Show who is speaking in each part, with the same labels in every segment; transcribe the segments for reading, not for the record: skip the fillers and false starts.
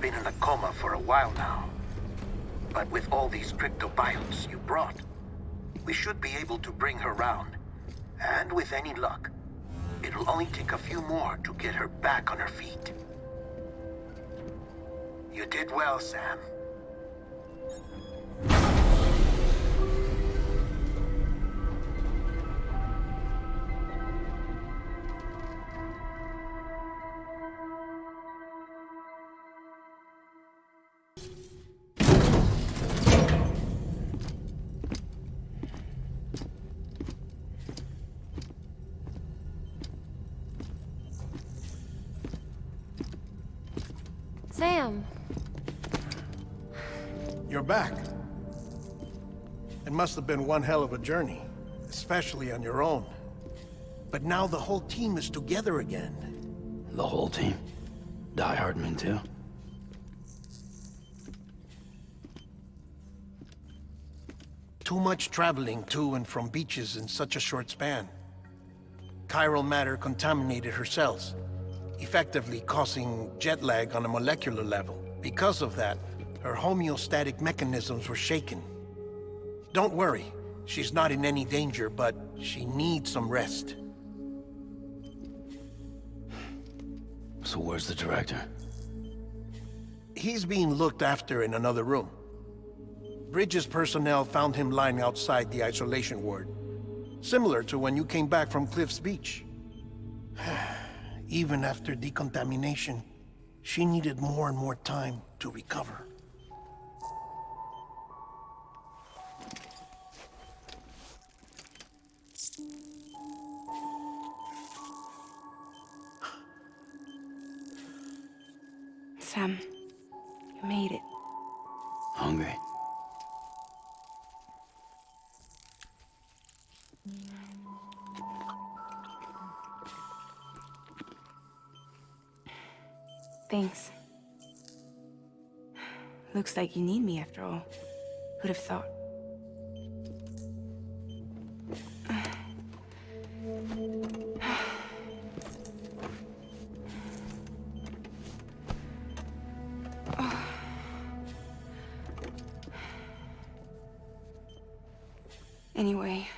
Speaker 1: been in a coma for a while now. But with all these cryptobiotes you brought, we should be able to bring her round. And with any luck, it'll only take a few more to get her back on her feet. You did well, Sam.
Speaker 2: Sam.
Speaker 3: You're back. It must have been one hell of a journey, especially on your own. But now the whole team is together again.
Speaker 4: The whole team? Die Hardman too?
Speaker 3: Too much traveling to and from beaches in such a short span. Chiral matter contaminated her cells, effectively causing jet lag on a molecular level. Because of that, her homeostatic mechanisms were shaken. Don't worry, she's not in any danger, but she needs some rest.
Speaker 4: So where's the director?
Speaker 3: He's being looked after in another room. Bridges personnel found him lying outside the isolation ward, similar to when you came back from Cliff's Beach. Even after decontamination, she needed more and more time to recover.
Speaker 5: Sam, you made it.
Speaker 4: Hungry?
Speaker 5: Thanks. Looks like you need me after all. Who'd have thought? Anyway,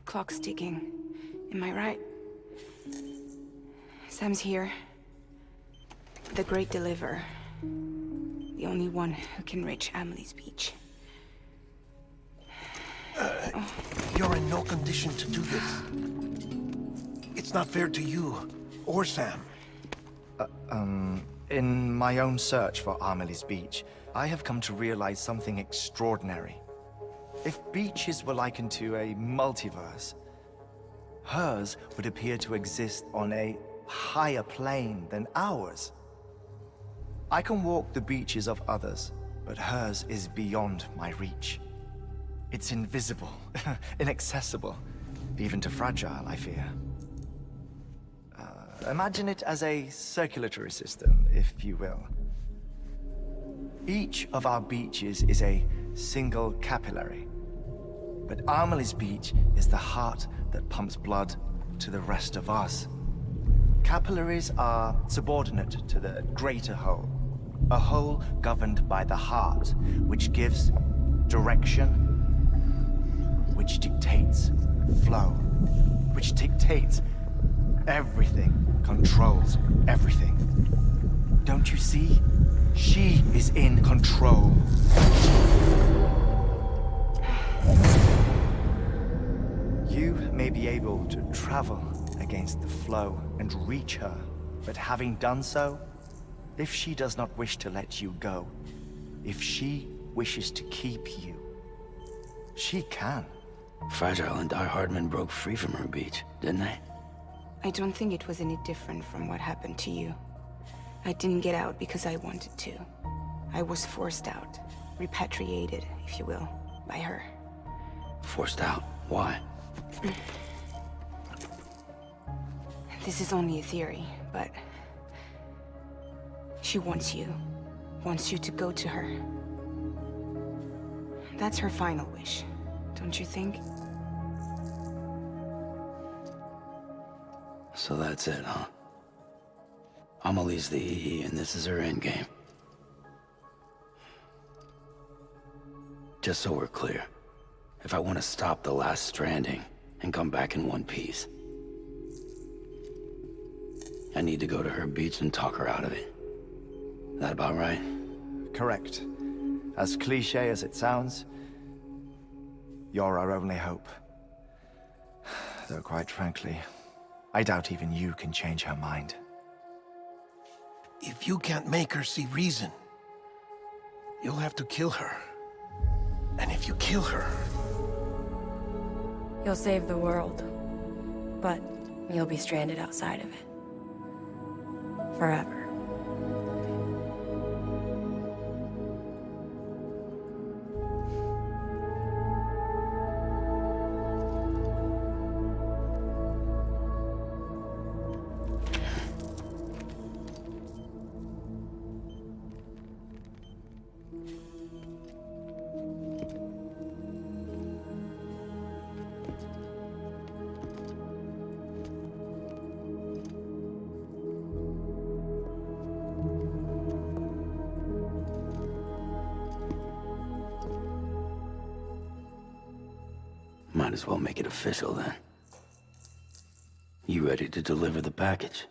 Speaker 5: clock's ticking. Am I right? Sam's here. The Great Deliverer. The only one who can reach Amelie's Beach.
Speaker 3: You're in no condition to do this. It's not fair to you, or Sam.
Speaker 6: In my own search for Amelie's Beach, I have come to realize something extraordinary. If beaches were likened to a multiverse, hers would appear to exist on a higher plane than ours. I can walk the beaches of others, but hers is beyond my reach. It's invisible, inaccessible, even to fragile, I fear. Imagine it as a circulatory system, if you will. Each of our beaches is a single capillary, but Amelie's Beach is the heart that pumps blood to the rest of us. Capillaries are subordinate to the greater whole, a whole governed by the heart, which gives direction, which dictates flow, which dictates everything, controls everything. Don't you see? She is in control. You may be able to travel against the flow and reach her, but having done so, if she does not wish to let you go, if she wishes to keep you, she can.
Speaker 4: Fragile and Die Hardman broke free from her beach, didn't they?
Speaker 5: I don't think it was any different from what happened to you. I didn't get out because I wanted to. I was forced out, repatriated, if you will, by her.
Speaker 4: Forced out? Why?
Speaker 5: This is only a theory, but she wants you to go to her. That's her final wish, don't you think?
Speaker 4: So that's it, huh? Amelie's the EE, and this is her endgame. Just so we're clear, if I want to stop the last stranding and come back in one piece, I need to go to her beach and talk her out of it. That about right?
Speaker 6: Correct. As cliche as it sounds, you're our only hope. Though quite frankly, I doubt even you can change her mind.
Speaker 3: If you can't make her see reason, you'll have to kill her. And if you kill her...
Speaker 2: You'll save the world, but you'll be stranded outside of it. Forever.
Speaker 4: Might as well make it official then. You ready to deliver the package?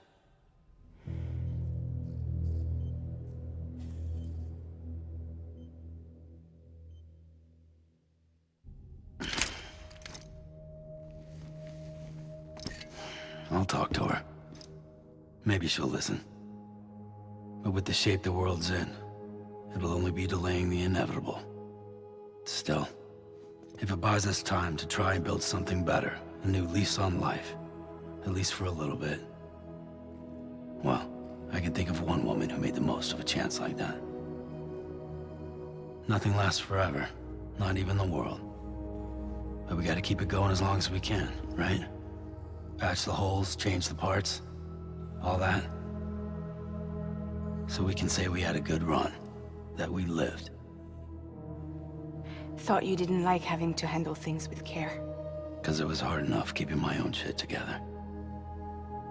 Speaker 4: I'll talk to her. Maybe she'll listen. But with the shape the world's in, it'll only be delaying the inevitable. Still, if it buys us time to try and build something better, a new lease on life, at least for a little bit, well, I can think of one woman who made the most of a chance like that. Nothing lasts forever, not even the world. But we gotta keep it going as long as we can, right? Patch the holes, change the parts, all that. So we can say we had a good run, that we lived.
Speaker 5: Thought you didn't like having to handle things with care.
Speaker 4: 'Cause it was hard enough keeping my own shit together.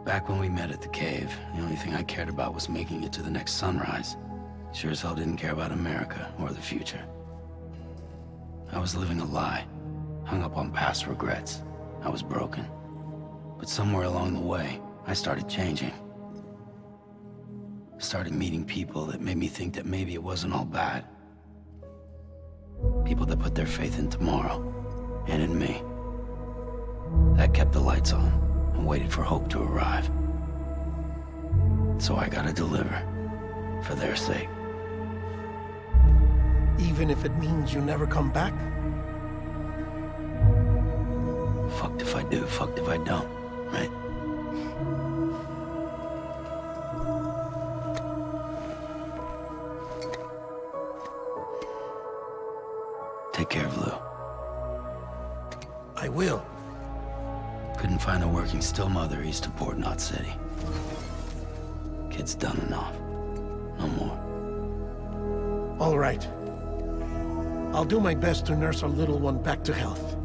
Speaker 4: Back when we met at the cave, the only thing I cared about was making it to the next sunrise. Sure as hell didn't care about America or the future. I was living a lie, hung up on past regrets. I was broken. But somewhere along the way, I started changing. Started meeting people that made me think that maybe it wasn't all bad. People that put their faith in tomorrow, and in me. That kept the lights on, and waited for hope to arrive. So I gotta deliver, for their sake.
Speaker 3: Even if it means you never come back?
Speaker 4: Fucked if I do, fucked if I don't, right? Take care of Lou.
Speaker 3: I will.
Speaker 4: Couldn't find a working still mother east of Port Knot City. Kid's done enough. No more.
Speaker 3: All right. I'll do my best to nurse our little one back to health.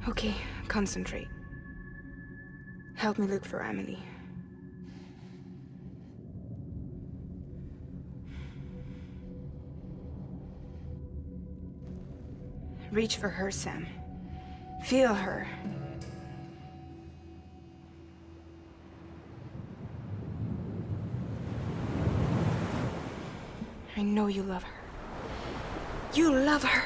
Speaker 5: Okay, concentrate. Help me look for Emily. Reach for her, Sam. Feel her. I know you love her. You love her!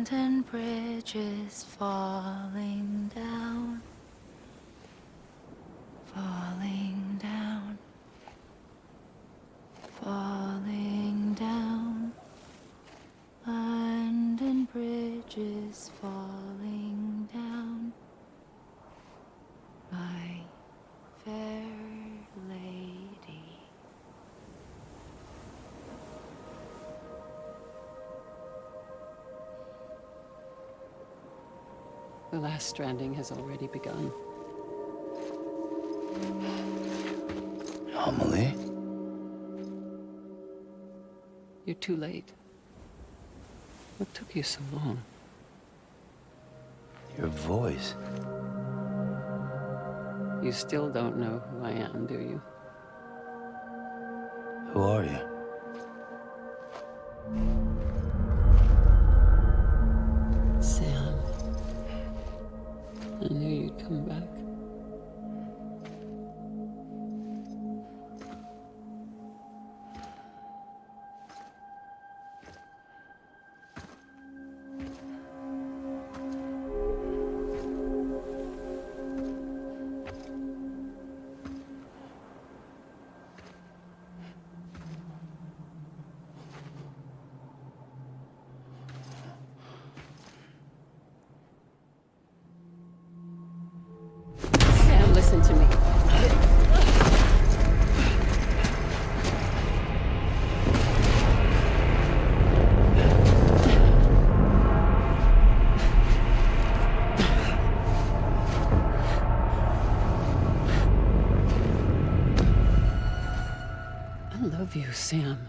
Speaker 2: Abandoned bridges falling down, falling down, falling down. Abandoned bridges falling down, my fair lady.
Speaker 7: The last stranding has already begun.
Speaker 4: Amelie?
Speaker 7: You're too late. What took you so long?
Speaker 4: Your voice.
Speaker 7: You still don't know who I am, do you?
Speaker 4: Who are you?
Speaker 7: Sam. I knew you'd come back. Sam, listen to me. I love you, Sam.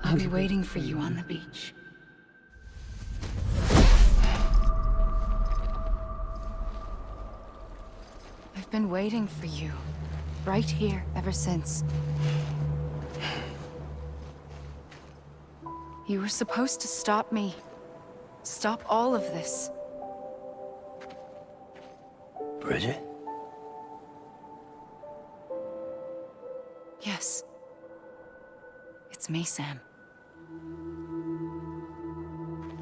Speaker 2: I'll be waiting for you on the beach. I've been waiting for you, right here, ever since. You were supposed to stop me. Stop all of this.
Speaker 4: Bridget?
Speaker 2: Yes. It's me, Sam.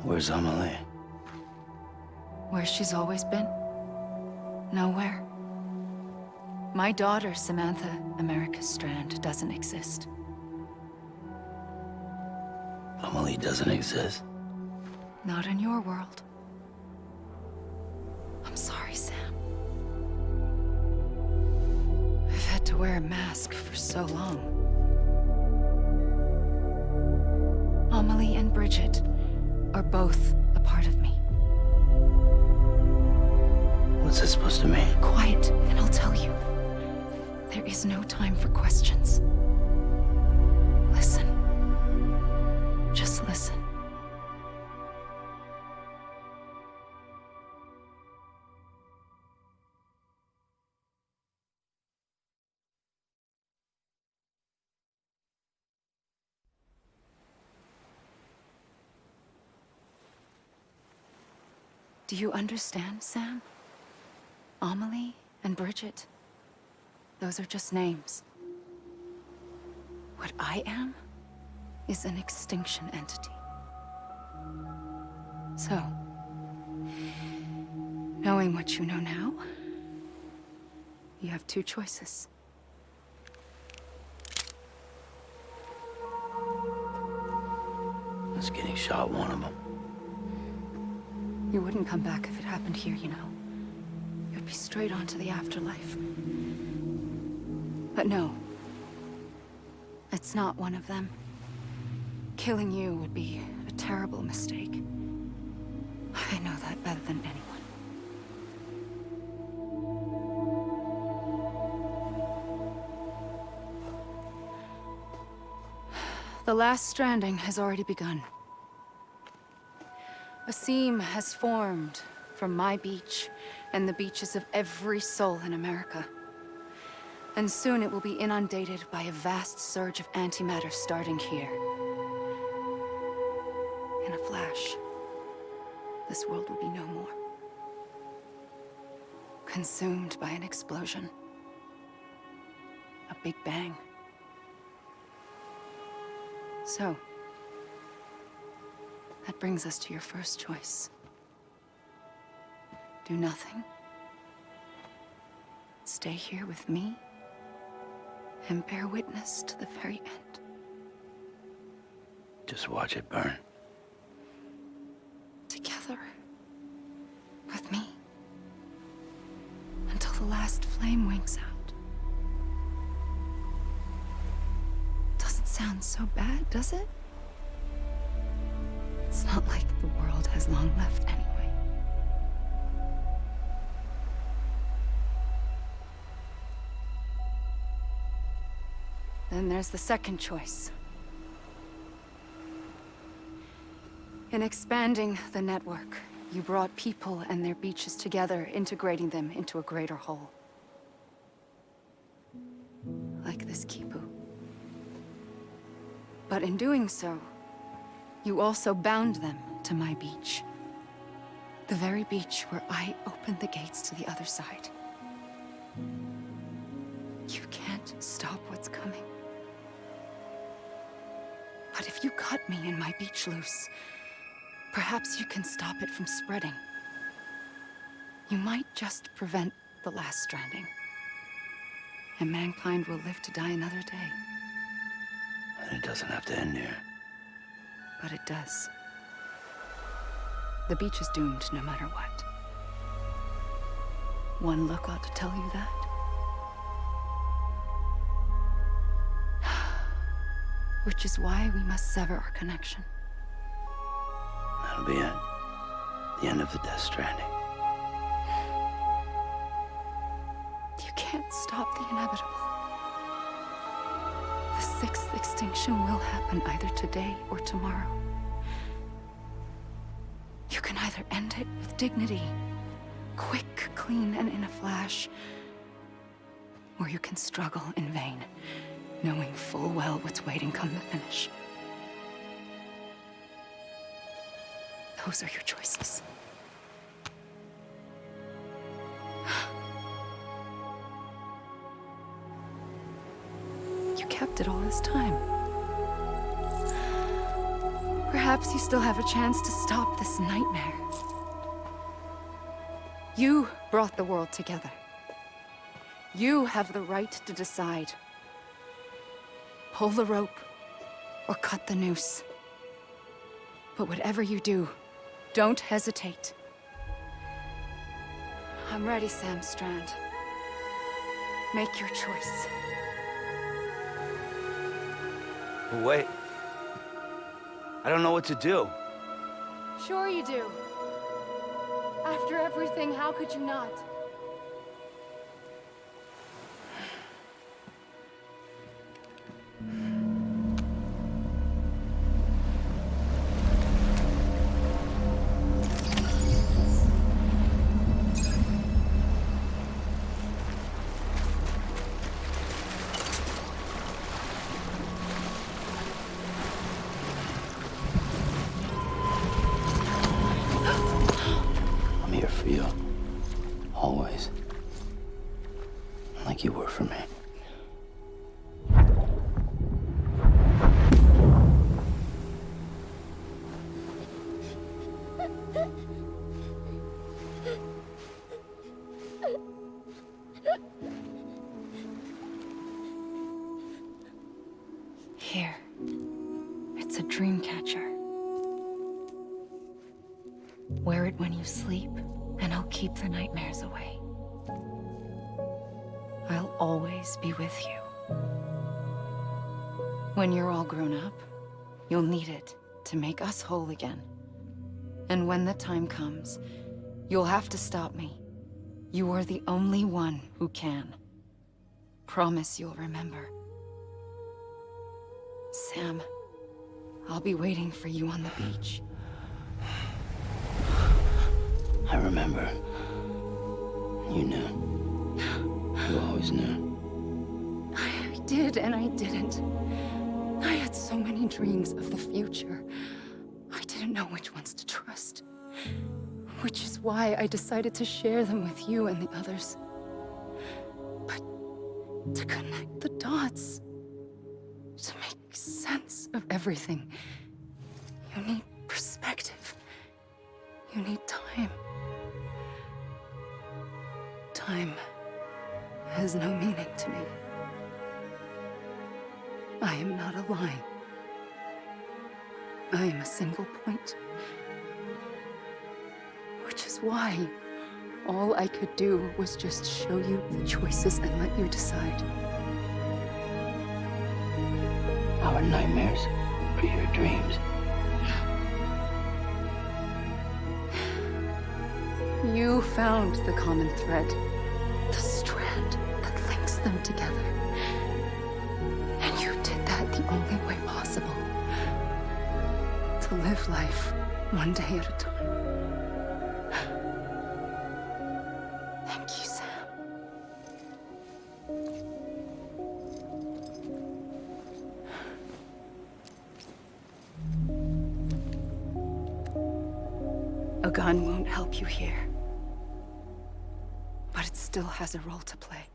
Speaker 4: Where's Amelie?
Speaker 2: Where she's always been. Nowhere. My daughter, Samantha America Strand, doesn't exist.
Speaker 4: Amelie doesn't exist.
Speaker 2: Not in your world. I'm sorry, Sam. I've had to wear a mask for so long. Amelie and Bridget are both a part of me.
Speaker 4: What's this supposed to mean?
Speaker 2: Quiet, and I'll tell you. There is no time for questions. Listen. Just listen. Do you understand, Sam? Amelie and Bridget, those are just names. What I am is an extinction entity. So, knowing what you know now, you have two choices.
Speaker 4: Is getting shot one of them?
Speaker 2: You wouldn't come back if it happened here, you know. You'd be straight on to the afterlife. But no. It's not one of them. Killing you would be a terrible mistake. I know that better than anyone. The last stranding has already begun. A seam has formed from my beach and the beaches of every soul in America. And soon it will be inundated by a vast surge of antimatter starting here. In a flash, this world will be no more. Consumed by an explosion. A Big Bang. So, that brings us to your first choice. Do nothing. Stay here with me and bear witness to the very end.
Speaker 4: Just watch it burn.
Speaker 2: Together. With me. Until the last flame winks out. Doesn't sound so bad, does it? It's not like the world has long left anyway. Then there's the second choice. In expanding the network, you brought people and their beaches together, integrating them into a greater whole. Like this Kipu. But in doing so, you also bound them to my beach. The very beach where I opened the gates to the other side. You can't stop what's coming. But if you cut me and my beach loose, perhaps you can stop it from spreading. You might just prevent the last stranding. And mankind will live to die another day.
Speaker 4: And it doesn't have to end here.
Speaker 2: But it does. The beach is doomed no matter what. One look ought to tell you that. Which is why we must sever our connection.
Speaker 4: That'll be it. The end of the Death Stranding.
Speaker 2: You can't stop the inevitable. The sixth extinction will happen either today or tomorrow. You can either end it with dignity, quick, clean, and in a flash, or you can struggle in vain, knowing full well what's waiting come the finish. Those are your choices. You kept it all this time. Perhaps you still have a chance to stop this nightmare. You brought the world together. You have the right to decide. Pull the rope or cut the noose. But whatever you do, don't hesitate. I'm ready, Sam Strand. Make your choice.
Speaker 4: Wait. I don't know what to do.
Speaker 2: Sure you do. After everything, how could you not?
Speaker 4: I'm here for you. Always. Like you were for me.
Speaker 2: Here. It's a dream catcher. Wear it when you sleep, and I'll keep the nightmares away. I'll always be with you. When you're all grown up, you'll need it to make us whole again. And when the time comes, you'll have to stop me. You are the only one who can. Promise you'll remember. Sam, I'll be waiting for you on the beach.
Speaker 4: I remember. You knew. You always knew.
Speaker 2: I did and I didn't. I had so many dreams of the future. I didn't know which ones to trust. Which is why I decided to share them with you and the others. But to connect the dots, to make sense of everything. You need perspective. You need time. Time has no meaning to me. I am not a line. I am a single point. Which is why all I could do was just show you the choices and let you decide.
Speaker 4: Our nightmares are your dreams.
Speaker 2: You found the common thread, the strand that links them together. And you did that the only way possible. To live life one day at a time. Thank you, Sam. A gun won't help you here. But it still has a role to play.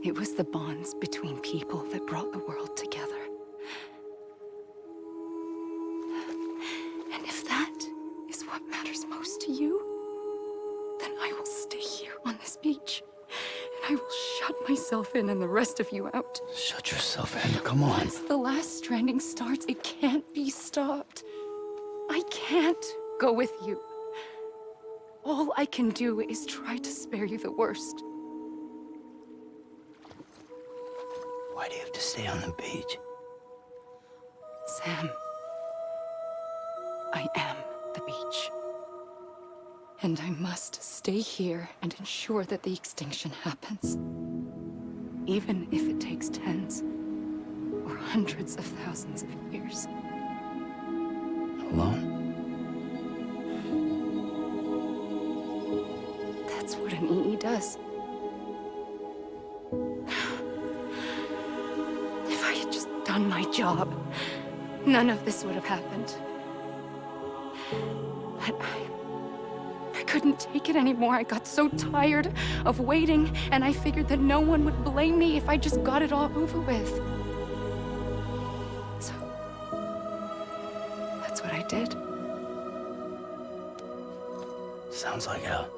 Speaker 2: It was the bonds between people that brought the world together. And if that is what matters most to you, then I will stay here on this beach. And I will shut myself in and the rest of you out.
Speaker 4: Shut yourself in, come on.
Speaker 2: Once the last stranding starts, it can't be stopped. I can't go with you. All I can do is try to spare you the worst.
Speaker 4: Why do you have to stay on the beach?
Speaker 2: Sam, I am the beach. And I must stay here and ensure that the extinction happens. Even if it takes tens or hundreds of thousands of years.
Speaker 4: Alone?
Speaker 2: That's what an EE does. If I had just done my job, none of this would have happened. But I couldn't take it anymore. I got so tired of waiting, and I figured that no one would blame me if I just got it all over with. So, that's what I did.
Speaker 4: Sounds like hell.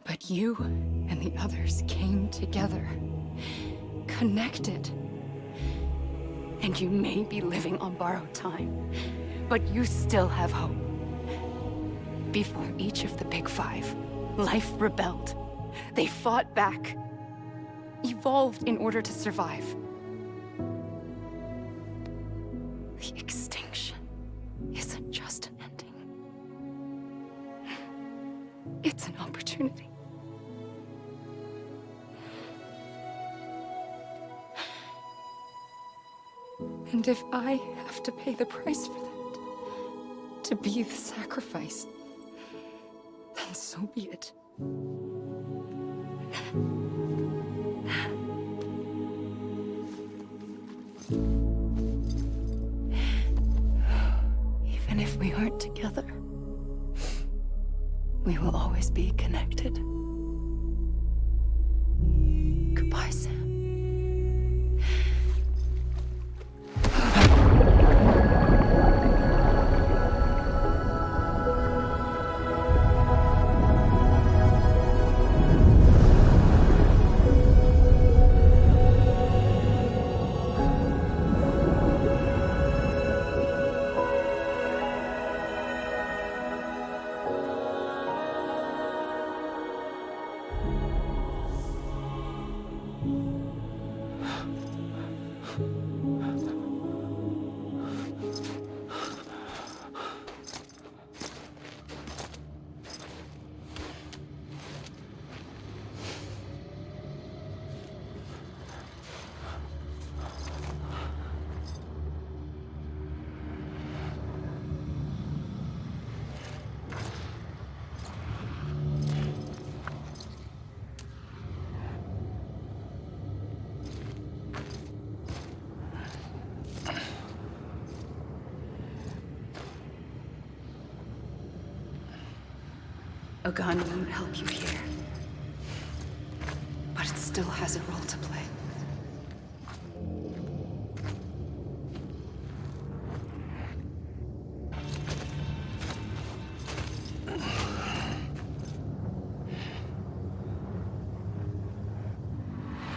Speaker 2: But you and the others came together, connected. And you may be living on borrowed time, but you still have hope. Before each of the Big Five, life rebelled. They fought back, evolved in order to survive. The extinction isn't just an ending. It's an opportunity. And if I have to pay the price for that, to be the sacrifice, then so be it. Even if we aren't together, we will always be connected. Goodbye, Sam. A gun won't help you here. But it still has a role to play.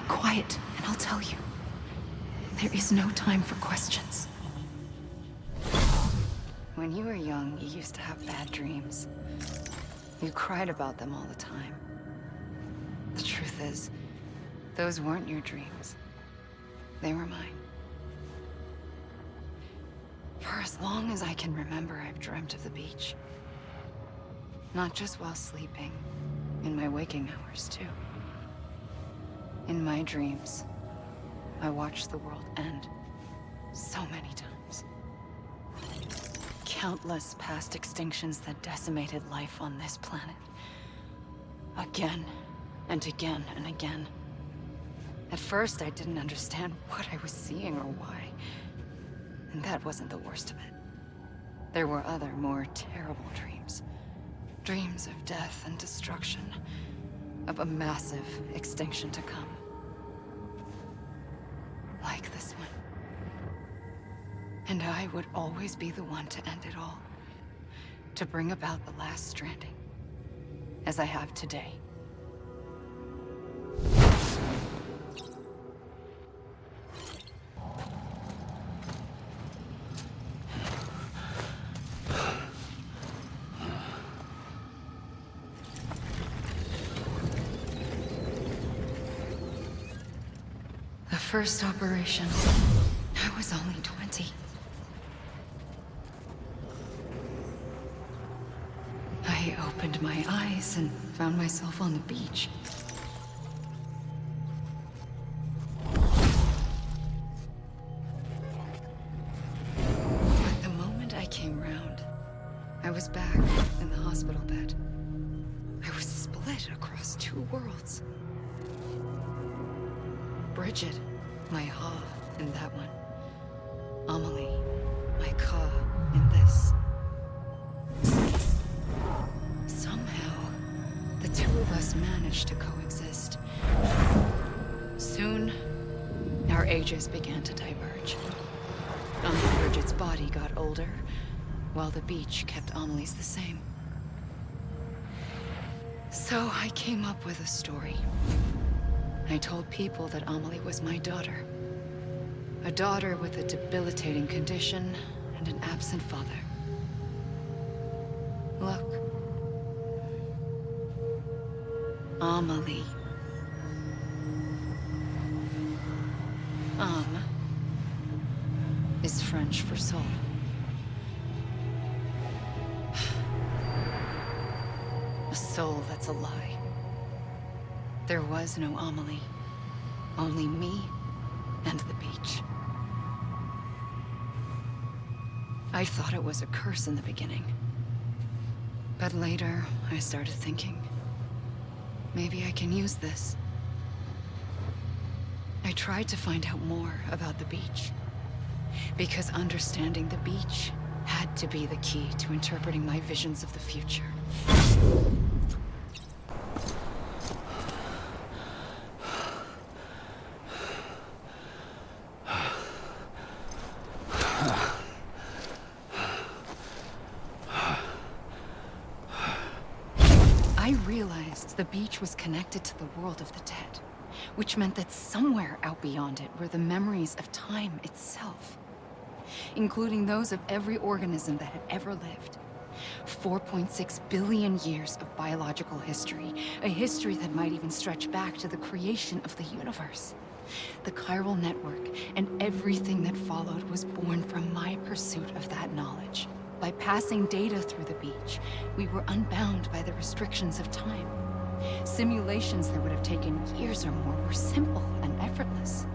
Speaker 2: Quiet, and I'll tell you. There is no time for questions. When you were young, you used to have bad dreams. You cried about them all the time. The truth is, those weren't your dreams. They were mine. For as long as I can remember, I've dreamt of the beach. Not just while sleeping, in my waking hours, too. In my dreams, I watched the world end so many times. Countless past extinctions that decimated life on this planet. Again, and again, and again. At first, I didn't understand what I was seeing or why. And that wasn't the worst of it. There were other, more terrible dreams. Dreams of death and destruction. Of a massive extinction to come. Like this one. And I would always be the one to end it all. To bring about the last stranding. As I have today. The first operation, I was only 20. I opened my eyes and found myself on the beach. But the moment I came round, I was back in the hospital bed. I was split across two worlds. Bridget, my Ha in that one. Amelie, my Ka in this. Somehow, the two of us managed to coexist. Soon, our ages began to diverge. Uncle Bridget's body got older, while the beach kept Amelie's the same. So I came up with a story. I told people that Amelie was my daughter. A daughter with a debilitating condition and an absent father. Look. Amelie. Âme is French for soul. A soul that's a lie. There was no Amelie. Only me and the beach. I thought it was a curse in the beginning. But later, I started thinking, maybe I can use this. I tried to find out more about the beach. Because understanding the beach had to be the key to interpreting my visions of the future. I realized the beach was connected to the world of the dead, which meant that somewhere out beyond it were the memories of time itself, including those of every organism that had ever lived. 4.6 billion years of biological history, a history that might even stretch back to the creation of the universe. The chiral network and everything that followed was born from my pursuit of that knowledge. By passing data through the beach, we were unbound by the restrictions of time. Simulations that would have taken years or more were simple and effortless.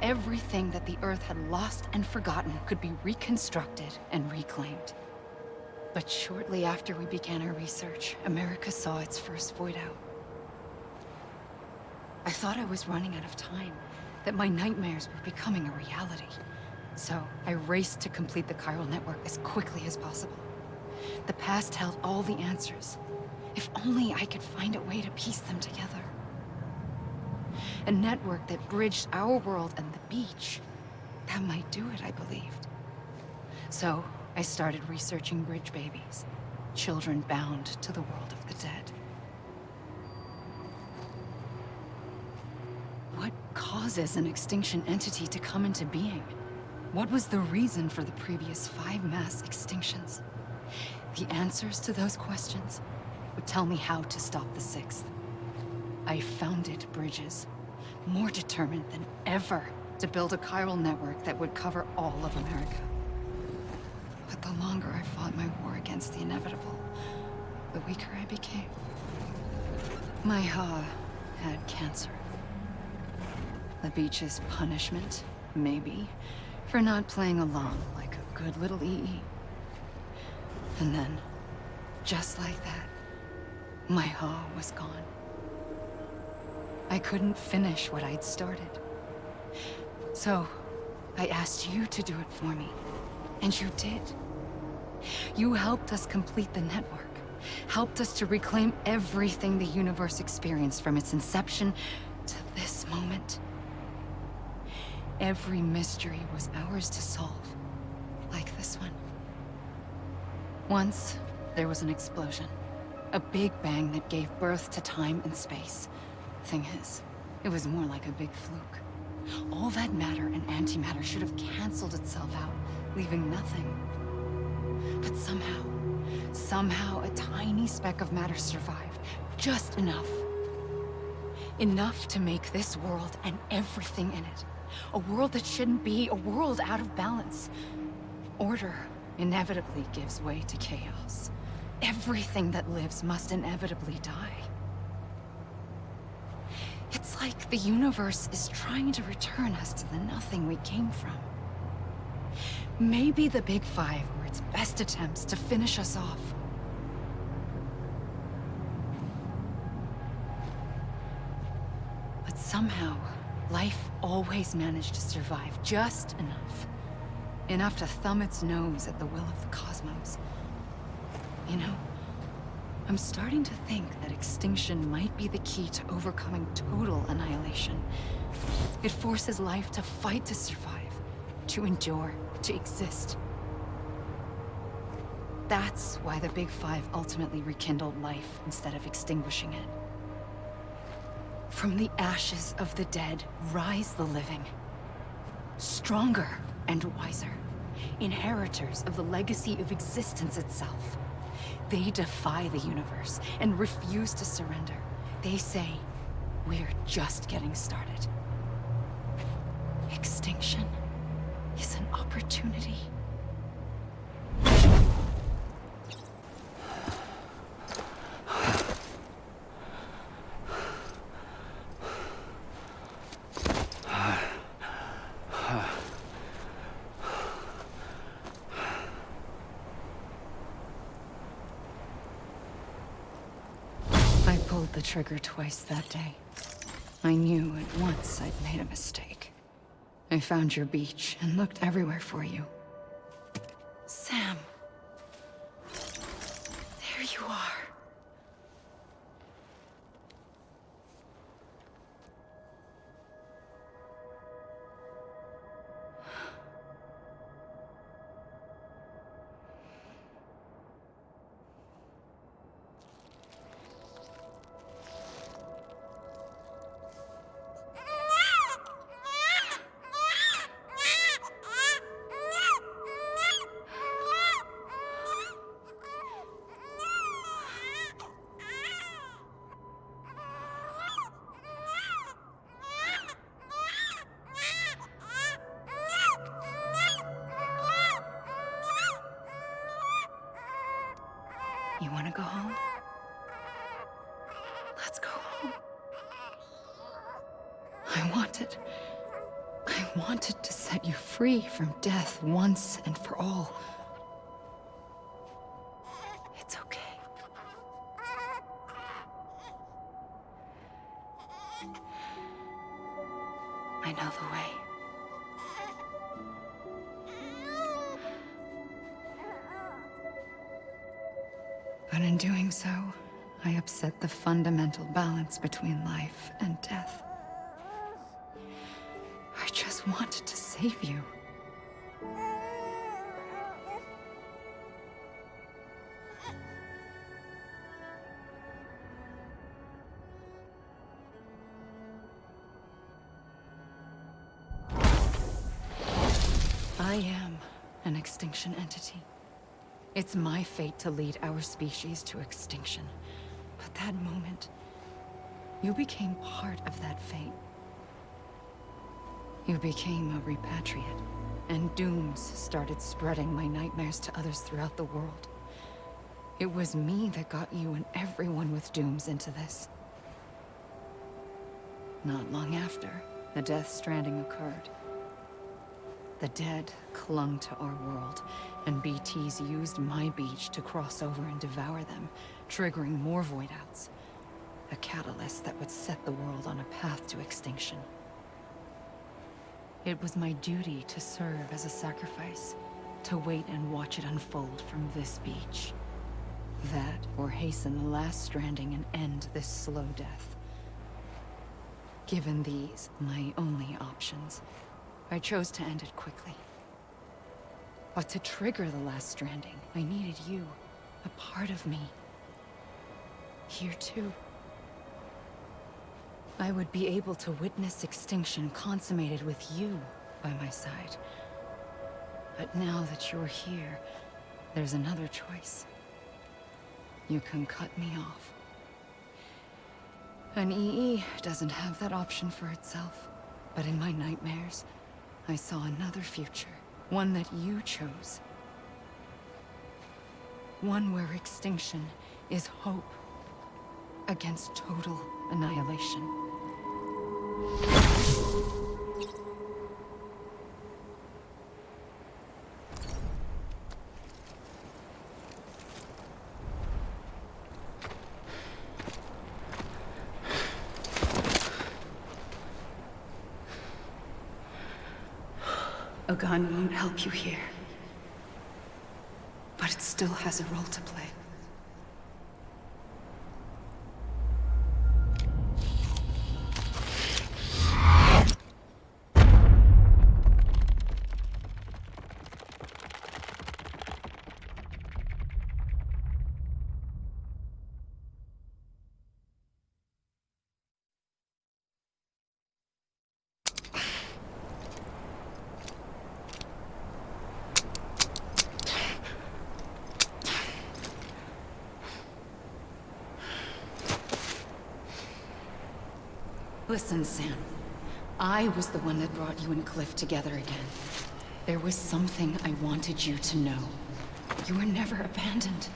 Speaker 2: Everything that the Earth had lost and forgotten could be reconstructed and reclaimed. But shortly after we began our research, America saw its first void out. I thought I was running out of time, that my nightmares were becoming a reality. So I raced to complete the chiral network as quickly as possible. The past held all the answers. If only I could find a way to piece them together. A network that bridged our world and the beach. That might do it, I believed. So, I started researching bridge babies. Children bound to the world of the dead. What causes an extinction entity to come into being? What was the reason for the previous 5 mass extinctions? The answers to those questions would tell me how to stop the 6th. I founded bridges, more determined than ever to build a chiral network that would cover all of America. But the longer I fought my war against the inevitable, the weaker I became. My Ha had cancer. The beach's punishment, maybe, for not playing along like a good little EE. And then, just like that, my Ha was gone. I couldn't finish what I'd started. So, I asked you to do it for me. And you did. You helped us complete the network. Helped us to reclaim everything the universe experienced from its inception to this moment. Every mystery was ours to solve. Like this one. Once, there was an explosion. A big bang that gave birth to time and space. Thing is, it was more like a big fluke. All that matter and antimatter should have canceled itself out, leaving nothing. But somehow a tiny speck of matter survived. Just enough. Enough to make this world and everything in it. A world that shouldn't be, a world out of balance. Order inevitably gives way to chaos. Everything that lives must inevitably die. It's like the universe is trying to return us to the nothing we came from. Maybe the Big Five were its best attempts to finish us off. But somehow, life always managed to survive just enough. Enough to thumb its nose at the will of the cosmos. You know, I'm starting to think that extinction might be the key to overcoming total annihilation. It forces life to fight to survive, to endure, to exist. That's why the Big Five ultimately rekindled life instead of extinguishing it. From the ashes of the dead rise the living. Stronger and wiser. Inheritors of the legacy of existence itself. They defy the universe and refuse to surrender. They say, we're just getting started. Extinction is an opportunity. I pulled the trigger twice that day. I knew at once I'd made a mistake. I found your beach and looked everywhere for you. Sam. There you are. You want to go home? Let's go home. I wanted to set you free from death once and for all. It's okay. I know the way. But in doing so, I upset the fundamental balance between life and death. I just wanted to save you. I am an extinction entity. It's my fate to lead our species to extinction. But that moment, you became part of that fate. You became a repatriate, and dooms started spreading my nightmares to others throughout the world. It was me that got you and everyone with dooms into this. Not long after, the Death Stranding occurred. The dead clung to our world, and BTs used my beach to cross over and devour them, triggering more voidouts. A catalyst that would set the world on a path to extinction. It was my duty to serve as a sacrifice, to wait and watch it unfold from this beach. That, or hasten the last stranding and end this slow death. Given these, my only options, I chose to end it quickly. But to trigger the last stranding, I needed you, a part of me. Here too. I would be able to witness extinction consummated with you by my side. But now that you're here, there's another choice. You can cut me off. An EE doesn't have that option for itself. But in my nightmares, I saw another future. One that you chose. One where extinction is hope against total annihilation. A gun won't help you here. But it still has a role to play. Listen, Sam. I was the one that brought you and Cliff together again. There was something I wanted you to know. You were never abandoned.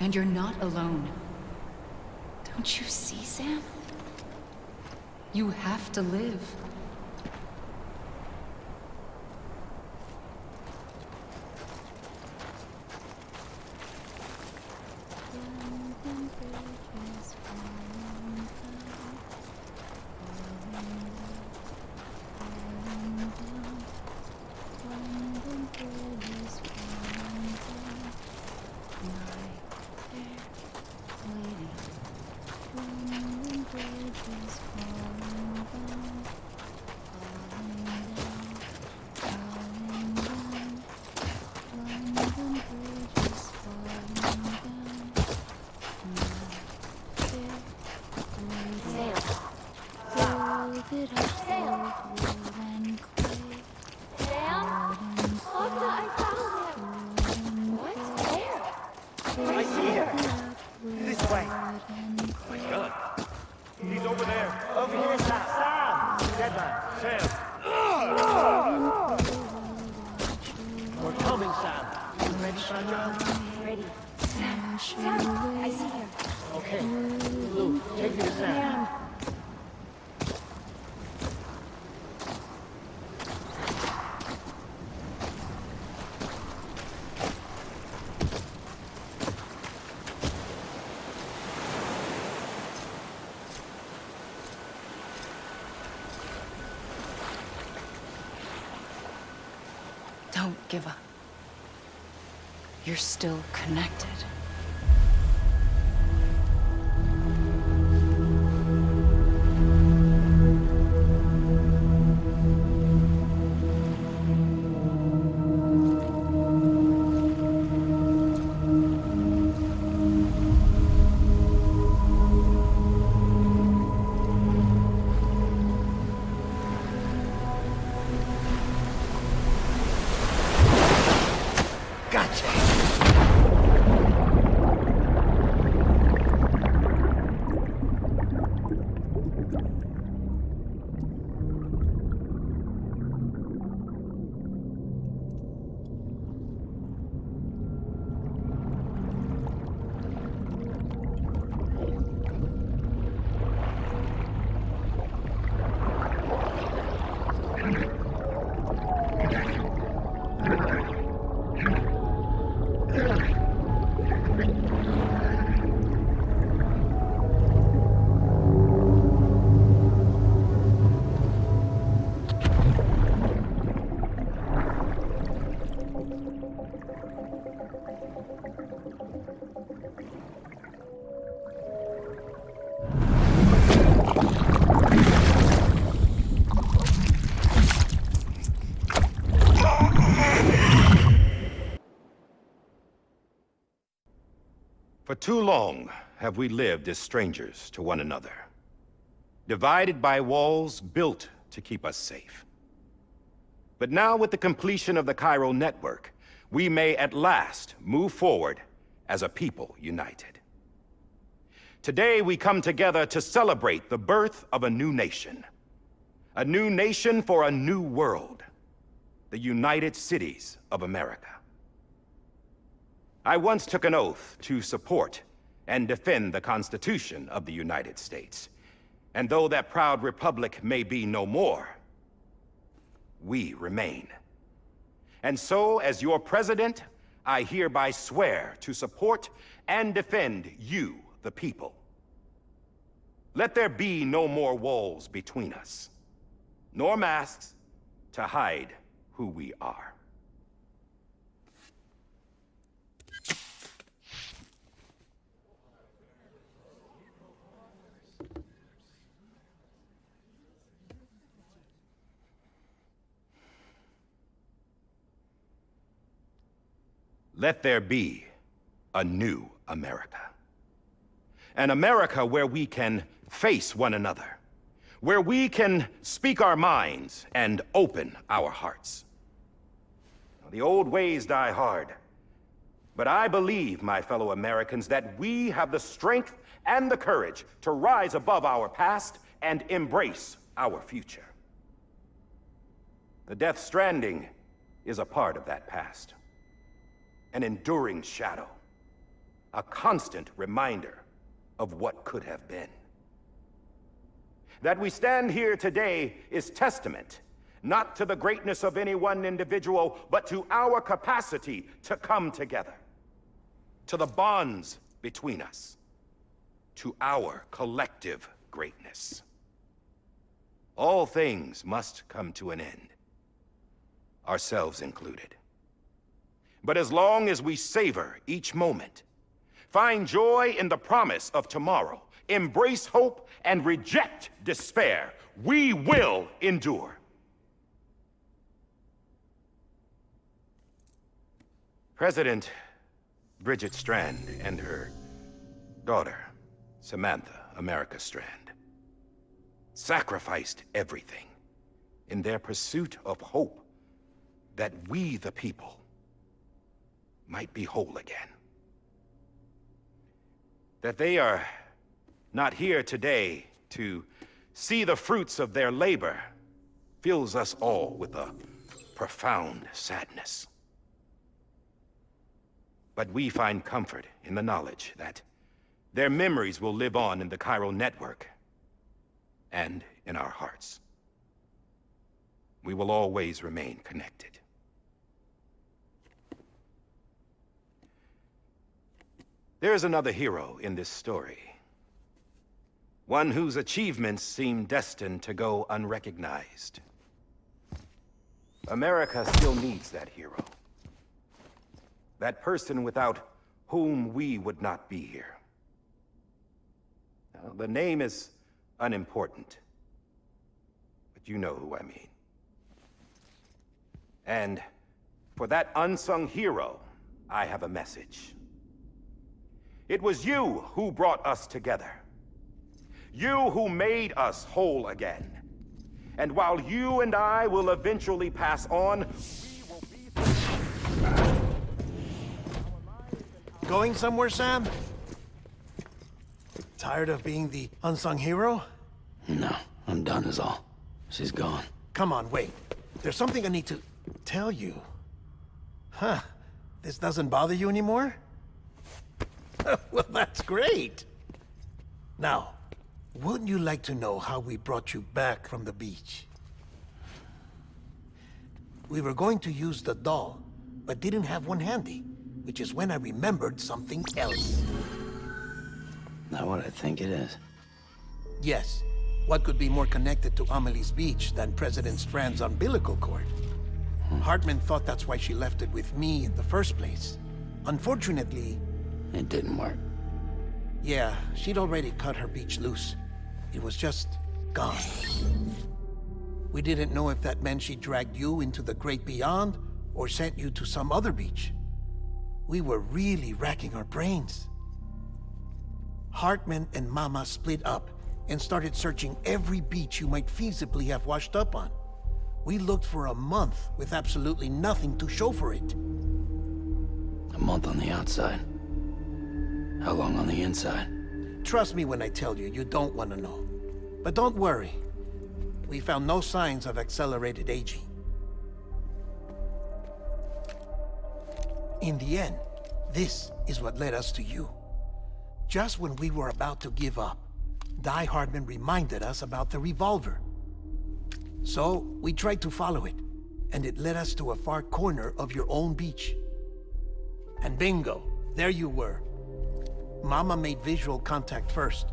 Speaker 2: And you're not alone. Don't you see, Sam? You have to live. Don't give up. You're still connected.
Speaker 8: too long have we lived as strangers to one another, divided by walls built to keep us safe. But now, with the completion of the Chiral network, we may at last move forward as a people united. Today, we come together to celebrate the birth of a new nation. A new nation for a new world. The United Cities of America. I once took an oath to support and defend the Constitution of the United States. And though that proud republic may be no more, we remain. And so, as your president, I hereby swear to support and defend you, the people. Let there be no more walls between us, nor masks to hide who we are. Let there be a new America. An America where we can face one another, where we can speak our minds and open our hearts. The old ways die hard, but I believe, my fellow Americans, that we have the strength and the courage to rise above our past and embrace our future. The Death Stranding is a part of that past. An enduring shadow, a constant reminder of what could have been. That we stand here today is testament, not to the greatness of any one individual, but to our capacity to come together, to the bonds between us, to our collective greatness. All things must come to an end, ourselves included. But as long as we savor each moment, find joy in the promise of tomorrow, embrace hope, and reject despair, we will endure. President Bridget Strand and her daughter, Samantha America Strand, sacrificed everything in their pursuit of hope that we, the people, might be whole again. That they are not here today to see the fruits of their labor fills us all with a profound sadness. But we find comfort in the knowledge that their memories will live on in the Chiral network and in our hearts. We will always remain connected. There's another hero in this story. One whose achievements seem destined to go unrecognized. America still needs that hero. That person without whom we would not be here. Now, the name is unimportant, but you know who I mean. And for that unsung hero, I have a message. It was you who brought us together. You who made us whole again. And while you and I will eventually pass on, we will be...
Speaker 3: Going somewhere, Sam? Tired of being the unsung hero?
Speaker 4: No, I'm done is all. She's gone.
Speaker 3: Come on, wait. There's something I need to tell you. Huh. This doesn't bother you anymore? Well, that's great. Now, wouldn't you like to know how we brought you back from the beach? We were going to use the doll, but didn't have one handy, which is when I remembered something else.
Speaker 4: Not what I think it is.
Speaker 3: Yes. What could be more connected to Amelie's beach than President Strand's umbilical cord? Hartman thought that's why she left it with me in the first place. Unfortunately...
Speaker 4: It didn't work.
Speaker 3: Yeah, she'd already cut her beach loose. It was just gone. We didn't know if that meant she dragged you into the great beyond, or sent you to some other beach. We were really racking our brains. Hartman and Mama split up and started searching every beach you might feasibly have washed up on. We looked for a month with absolutely nothing to show for it.
Speaker 4: A month on the outside. How long on the inside?
Speaker 3: Trust me when I tell you, you don't want to know. But don't worry. We found no signs of accelerated aging. In the end, this is what led us to you. Just when we were about to give up, Die Hardman reminded us about the revolver. So, we tried to follow it, and it led us to a far corner of your own beach. And bingo, there you were. Mama made visual contact first.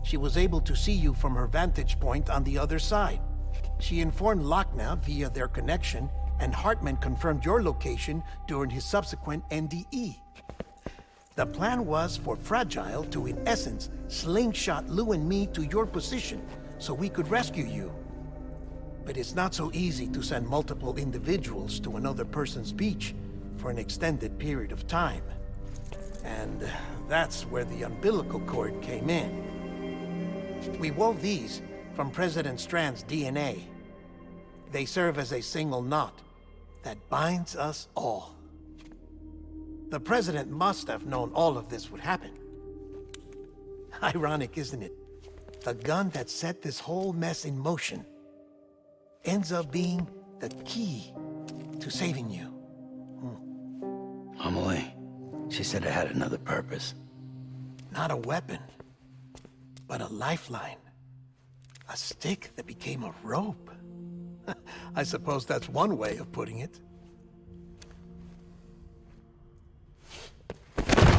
Speaker 3: She was able to see you from her vantage point on the other side. She informed Lochner via their connection, and Hartman confirmed your location during his subsequent NDE. The plan was for Fragile to, in essence, slingshot Lou and me to your position so we could rescue you. But it's not so easy to send multiple individuals to another person's beach for an extended period of time. And that's where the umbilical cord came in. We wove these from President Strand's DNA. They serve as a single knot that binds us all. The President must have known all of this would happen. Ironic, isn't it? The gun that set this whole mess in motion ends up being the key to saving you.
Speaker 4: Amelie, she said it had another purpose.
Speaker 3: Not a weapon, but a lifeline. A stick that became a rope. I suppose that's one way of putting it.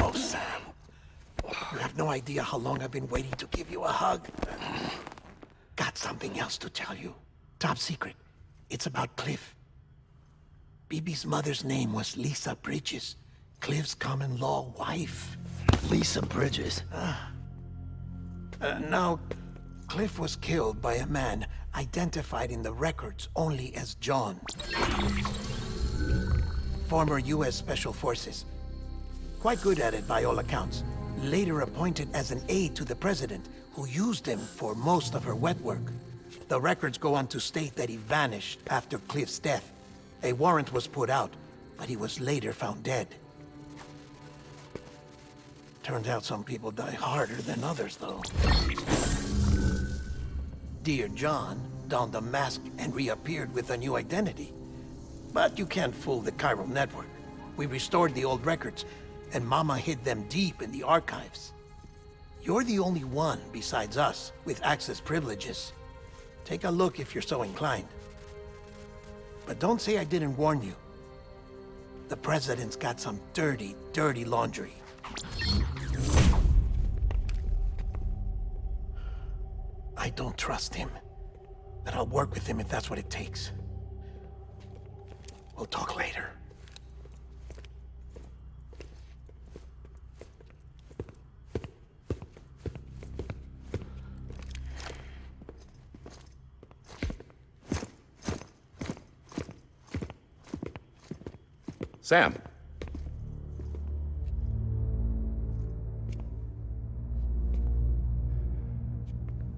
Speaker 3: Oh, Sam. You have no idea how long I've been waiting to give you a hug. Got something else to tell you. Top secret. It's about Cliff. BB's mother's name was Lisa Bridges, Cliff's common-law wife.
Speaker 4: Lisa Bridges?
Speaker 3: No, Cliff was killed by a man identified in the records only as John. Former U.S. Special Forces. Quite good at it by all accounts. Later appointed as an aide to the president, who used him for most of her wet work. The records go on to state that he vanished after Cliff's death. A warrant was put out, but he was later found dead. Turns out some people die harder than others, though. Dear John donned a mask and reappeared with a new identity. But you can't fool the chiral network. We restored the old records, and Mama hid them deep in the archives. You're the only one, besides us, with access privileges. Take a look if you're so inclined. But don't say I didn't warn you. The President's got some dirty, dirty laundry. I don't trust him, but I'll work with him if that's what it takes. We'll talk later.
Speaker 8: Sam.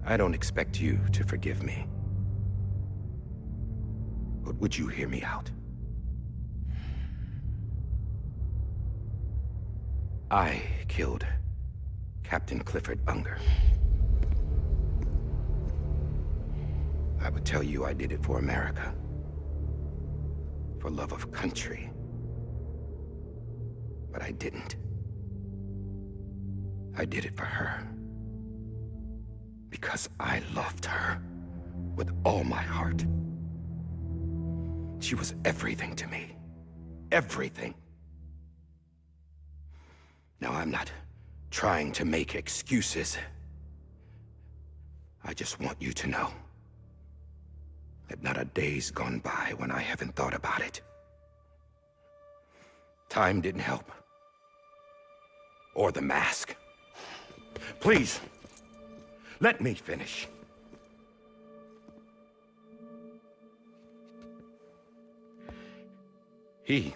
Speaker 8: I don't expect you to forgive me. But would you hear me out? I killed Captain Clifford Unger. I would tell you I did it for America. For love of country. But I didn't. I did it for her. Because I loved her with all my heart. She was everything to me. Everything. Now, I'm not trying to make excuses. I just want you to know that not a day's gone by when I haven't thought about it. Time didn't help. Or the mask. Please, let me finish. The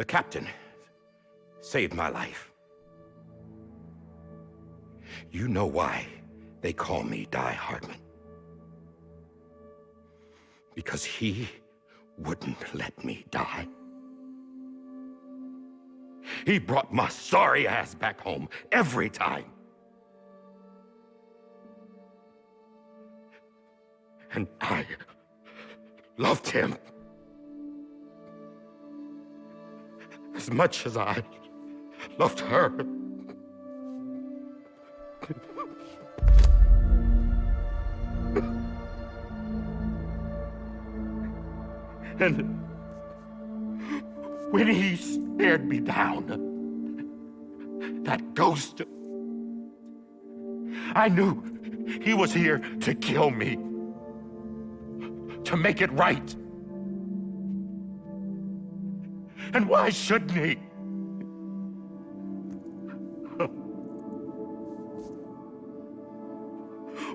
Speaker 8: captain saved my life. You know why they call me Die Hardman? Because he wouldn't let me die. He brought my sorry ass back home every time. And I loved him as much as I loved her. And when he stared me down, that ghost, I knew he was here to kill me, to make it right. And why shouldn't he?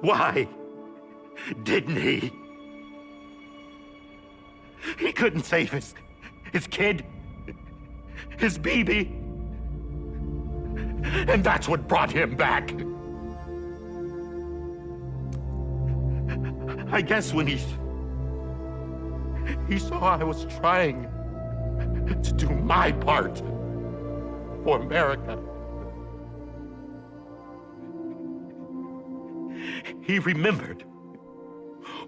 Speaker 8: Why didn't he? He couldn't save his kid, his baby. And that's what brought him back. I guess when he saw I was trying to do my part for America, he remembered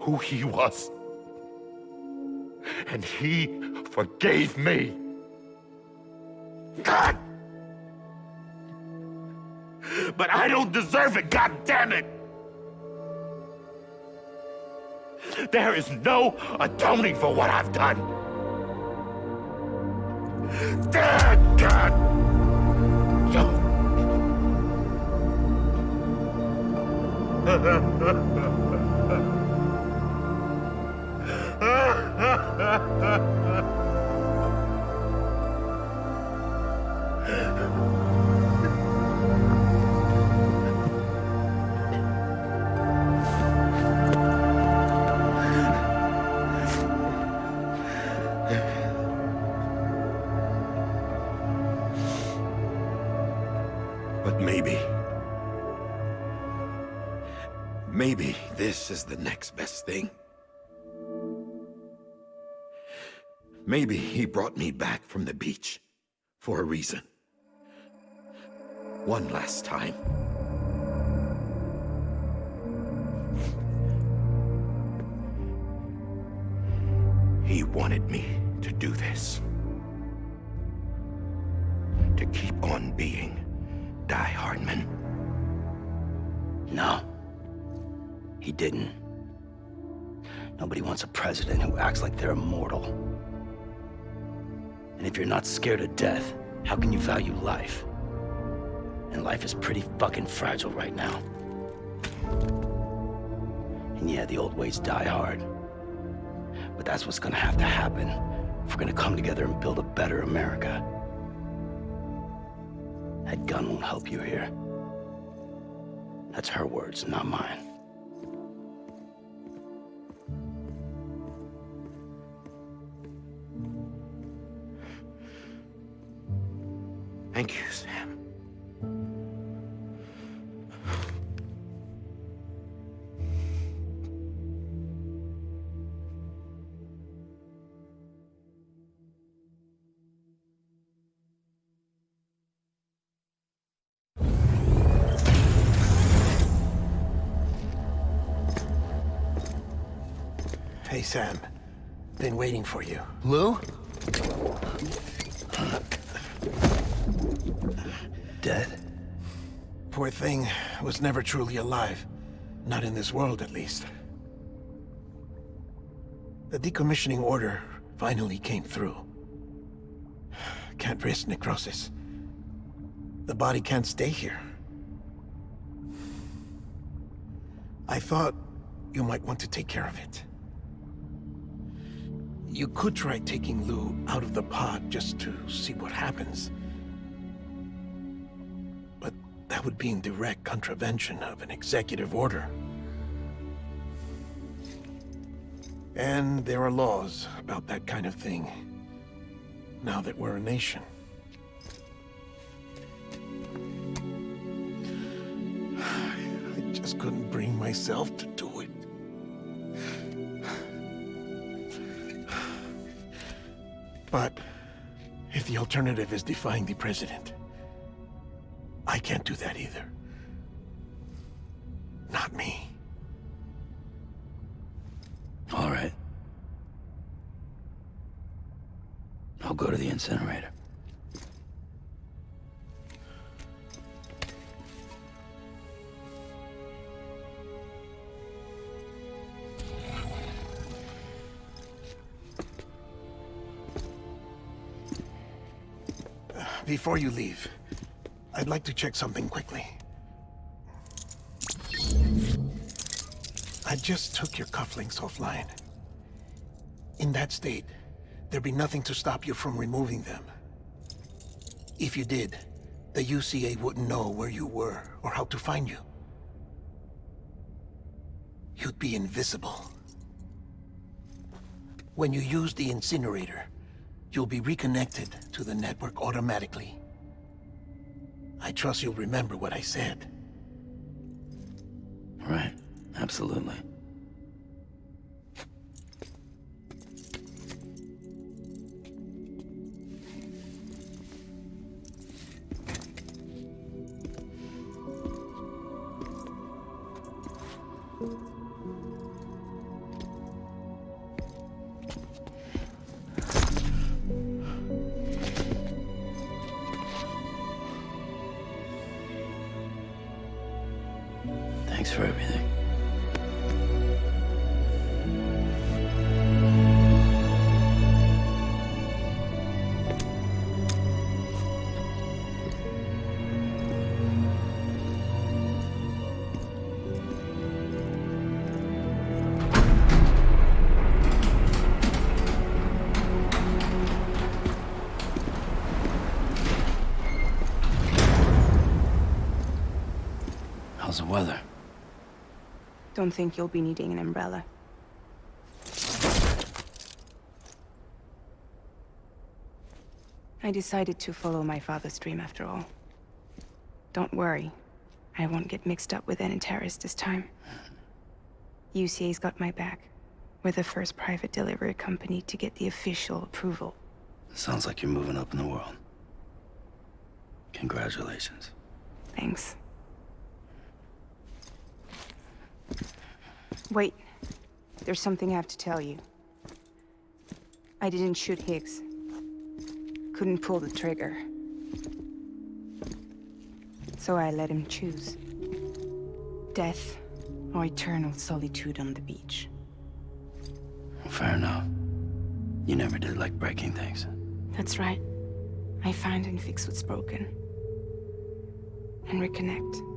Speaker 8: who he was. And he forgave me. God! But I don't deserve it, God damn it! There is no atoning for what I've done. God! But maybe this is the next best thing. Maybe he brought me back from the beach for a reason. One last time. He wanted me to do this. To keep on being Die Hardman.
Speaker 4: No. He didn't. Nobody wants a president who acts like they're immortal. And if you're not scared of death, how can you value life? And life is pretty fucking fragile right now. And yeah, the old ways die hard. But that's what's gonna have to happen if we're gonna come together and build a better America. That gun won't help you here. That's her words, not mine.
Speaker 8: Thank you, Sam.
Speaker 3: Hey, Sam. Been waiting for you.
Speaker 4: Lou? Dead?
Speaker 3: Poor thing was never truly alive. Not in this world, at least. The decommissioning order finally came through. Can't risk necrosis. The body can't stay here. I thought you might want to take care of it. You could try taking Lou out of the pod just to see what happens. But that would be in direct contravention of an executive order. And there are laws about that kind of thing, now that we're a nation. just couldn't bring myself to do it. But if the alternative is defying the president, I can't do that either. Not me.
Speaker 4: All right. I'll go to the incinerator.
Speaker 3: Before you leave, I'd like to check something quickly. I just took your cufflinks offline. In that state, there'd be nothing to stop you from removing them. If you did, the UCA wouldn't know where you were or how to find you. You'd be invisible. When you use the incinerator, you'll be reconnected to the network automatically. I trust you'll remember what I said.
Speaker 4: Right. Absolutely. Thanks for everything. How's the weather?
Speaker 5: Don't think you'll be needing an umbrella. I decided to follow my father's dream after all. Don't worry. I won't get mixed up with any terrorists this time. UCA's got my back. We're the first private delivery company to get the official approval.
Speaker 4: Sounds like you're moving up in the world. Congratulations.
Speaker 5: Thanks. Wait. There's something I have to tell you. I didn't shoot Higgs. Couldn't pull the trigger. So I let him choose. Death or eternal solitude on the beach.
Speaker 4: Fair enough. You never did like breaking things.
Speaker 5: That's right. I find and fix what's broken. And reconnect.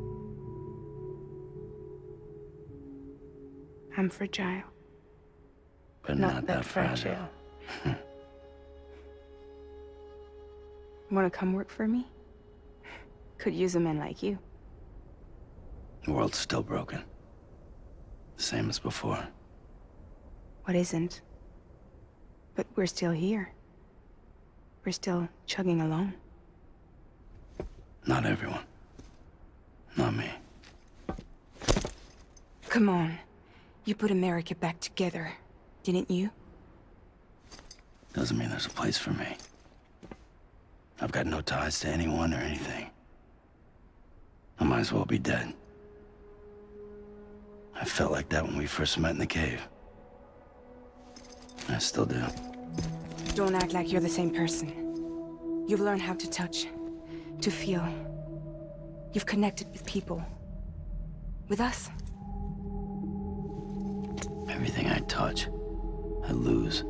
Speaker 5: I'm fragile.
Speaker 4: But not that fragile.
Speaker 5: Wanna come work for me? Could use a man like you.
Speaker 4: The world's still broken. Same as before.
Speaker 5: What isn't? But we're still here. We're still chugging along.
Speaker 4: Not everyone. Not me.
Speaker 5: Come on. You put America back together, didn't you?
Speaker 4: Doesn't mean there's a place for me. I've got no ties to anyone or anything. I might as well be dead. I felt like that when we first met in the cave. I still do.
Speaker 5: Don't act like you're the same person. You've learned how to touch, to feel. You've connected with people. With us.
Speaker 4: Everything I touch, I lose.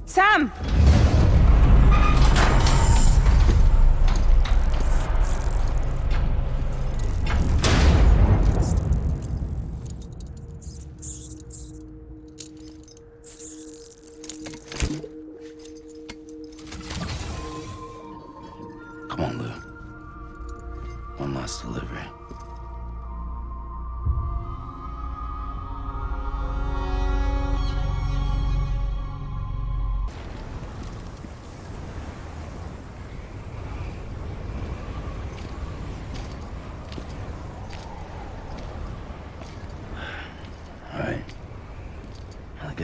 Speaker 5: Sam!
Speaker 4: Come on, Lou. One last delivery.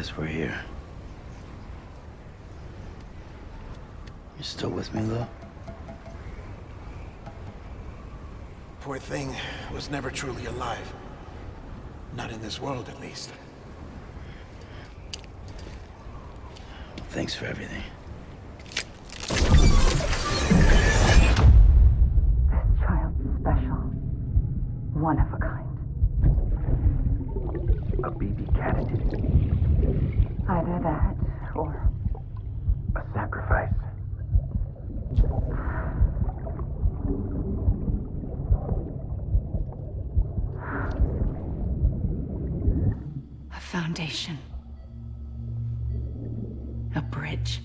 Speaker 4: guess we're here. You still with me, though?
Speaker 3: Poor thing was never truly alive. Not in this world, at least.
Speaker 4: Thanks for everything.
Speaker 2: Child special. One of a kind.
Speaker 9: A BB candidate.
Speaker 2: Either that, or...
Speaker 9: A sacrifice.
Speaker 2: a foundation. A bridge.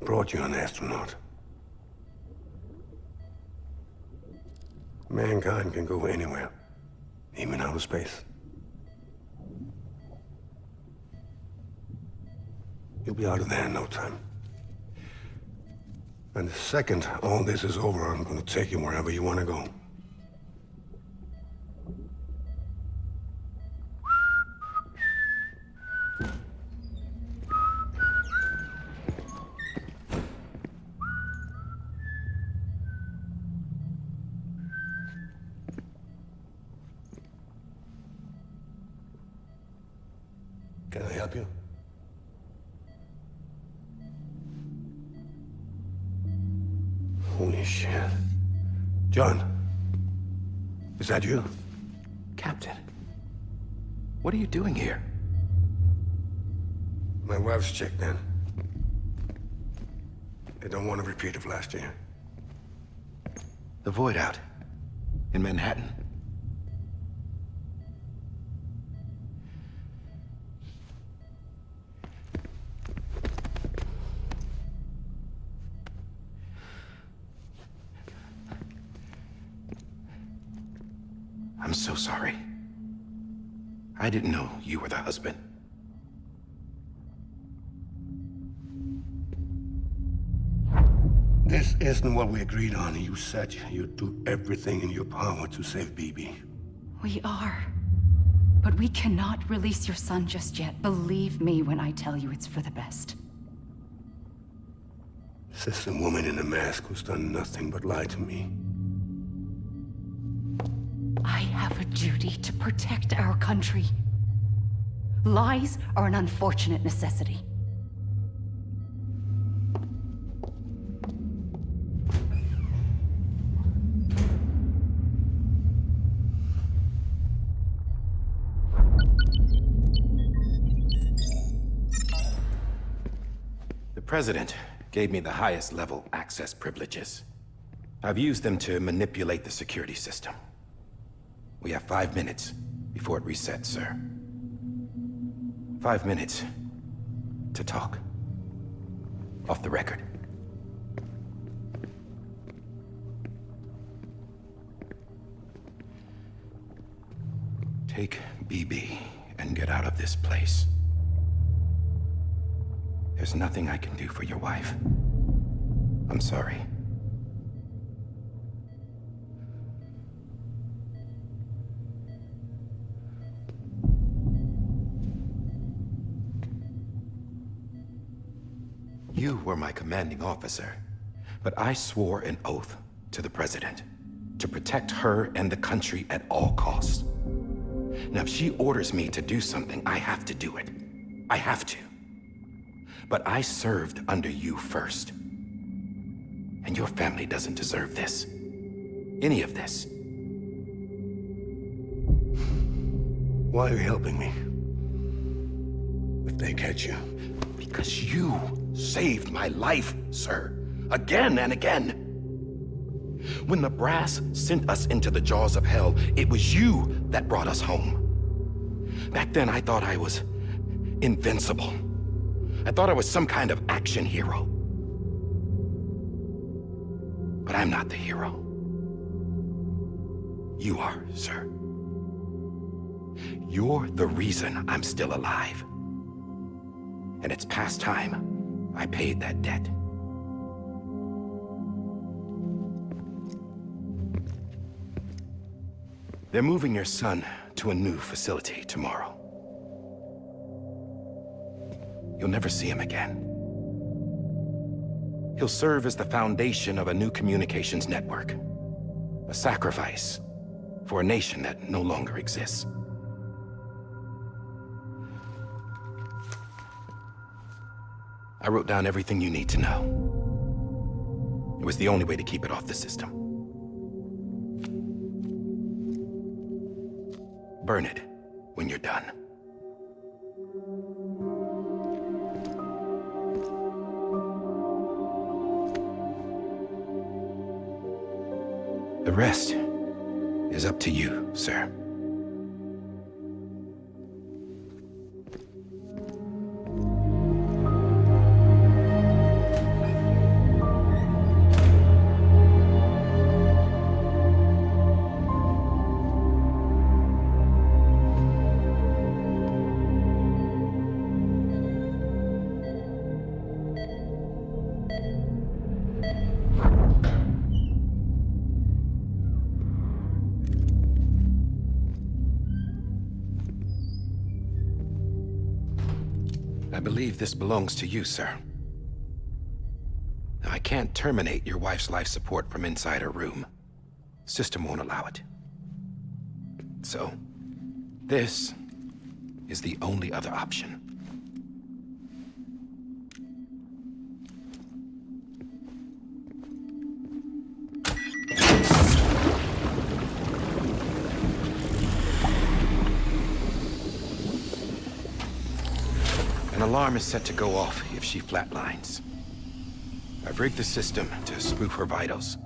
Speaker 10: Brought you an astronaut. Mankind can go anywhere, even outer space. You'll be out of there in no time. And the second all this is over, I'm gonna take you wherever you wanna go. Can I help you? Holy shit. John, is that you?
Speaker 9: Captain, what are you doing here?
Speaker 10: My wife's checked in. They don't want a repeat of last year.
Speaker 9: The Void out. In Manhattan. I'm so sorry. I didn't know you were the husband.
Speaker 10: This isn't what we agreed on. You said you'd do everything in your power to save BB.
Speaker 2: We are. But we cannot release your son just yet. Believe me when I tell you it's for the best.
Speaker 10: This is a woman in a mask who's done nothing but lie to me.
Speaker 2: I have a duty to protect our country. Lies are an unfortunate necessity.
Speaker 8: The President gave me the highest level access privileges. I've used them to manipulate the security system. We have 5 minutes before it resets, sir. 5 minutes to talk. Off the record. Take BB and get out of this place. There's nothing I can do for your wife. I'm sorry. You were my commanding officer, but I swore an oath to the President to protect her and the country at all costs. Now, if she orders me to do something, I have to do it. I have to. But I served under you first. And your family doesn't deserve this. Any of this.
Speaker 10: Why are you helping me? If they catch you.
Speaker 8: Because you saved my life, sir. Again and again. When the brass sent us into the jaws of hell, it was you that brought us home. Back then, I thought I was invincible. I thought I was some kind of action hero. But I'm not the hero. You are, sir. You're the reason I'm still alive. And it's past time I paid that debt.
Speaker 9: They're moving your son to a new facility tomorrow. You'll never see him again. He'll serve as the foundation of a new communications network. A sacrifice for a nation that no longer exists. I wrote down everything you need to know. It was the only way to keep it off the system. Burn it when you're done. The rest is up to you, sir. I believe this belongs to you, sir. I can't terminate your wife's life support from inside her room. System won't allow it. So, this is the only other option. An alarm is set to go off if she flatlines. I've rigged the system to spoof her vitals.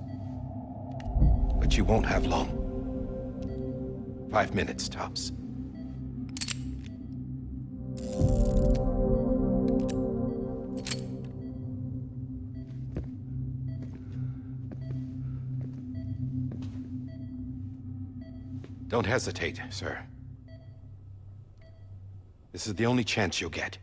Speaker 9: But you won't have long. 5 minutes, tops. Don't hesitate, sir. This is the only chance you'll get.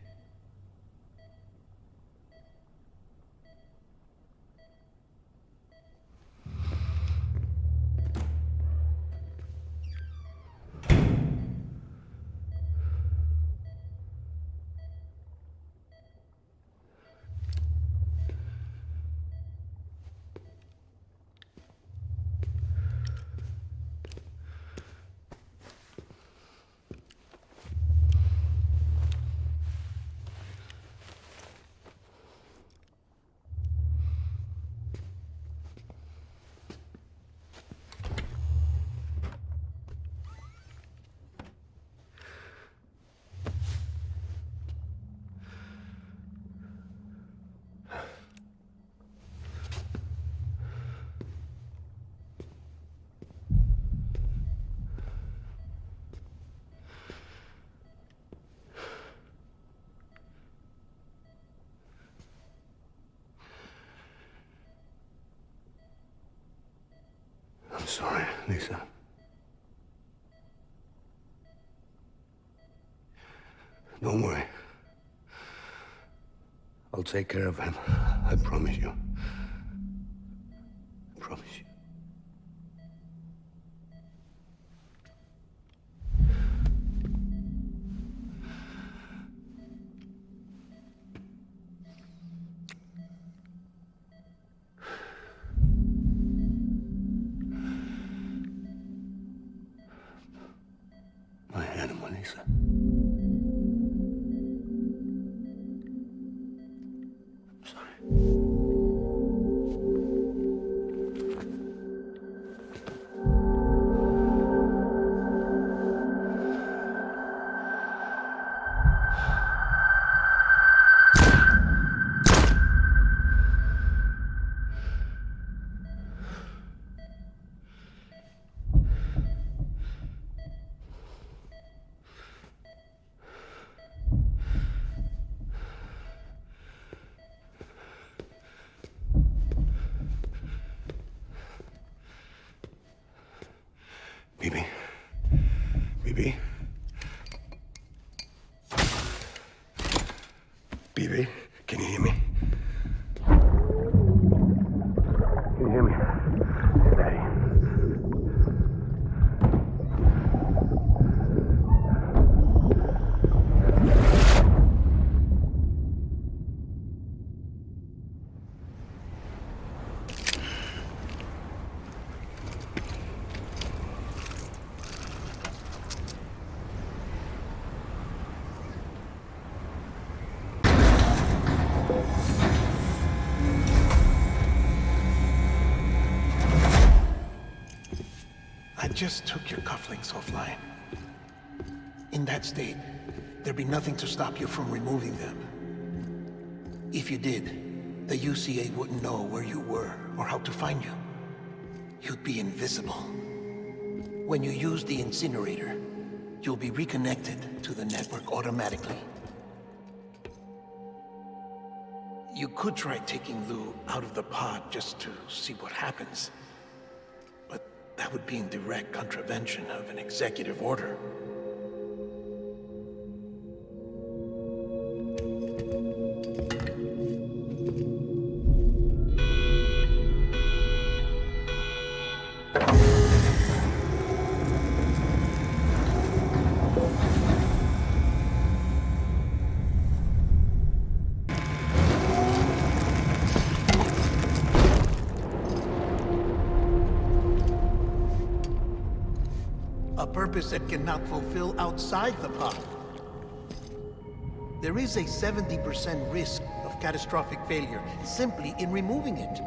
Speaker 10: I'm sorry, Lisa. Don't worry. I'll take care of him. I promise you. I promise you. My animal, Lisa. I'm sorry. BB. BB. BB, can you hear me? Can you hear me? Daddy.
Speaker 3: I just took your cufflinks offline. In that state, there'd be nothing to stop you from removing them. If you did, the UCA wouldn't know where you were or how to find you. You'd be invisible. When you use the incinerator, you'll be reconnected to the network automatically. You could try taking Lou out of the pod just to see what happens. But that would be in direct contravention of an executive order. A purpose it cannot fulfill outside the pod. There is a 70% risk of catastrophic failure simply in removing it.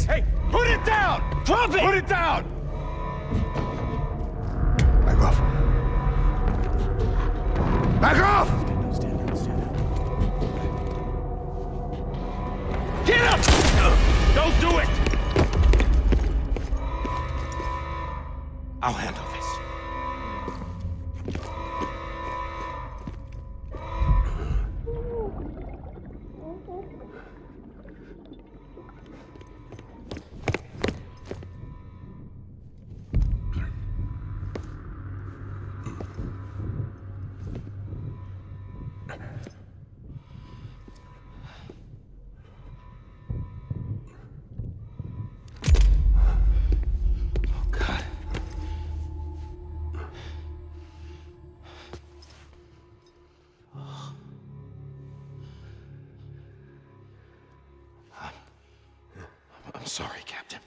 Speaker 8: Hey, put it down! Drop it! Put it down!
Speaker 10: Back off. Back off!
Speaker 8: Get up! Don't do it! I'll handle this. I'm sorry, Captain.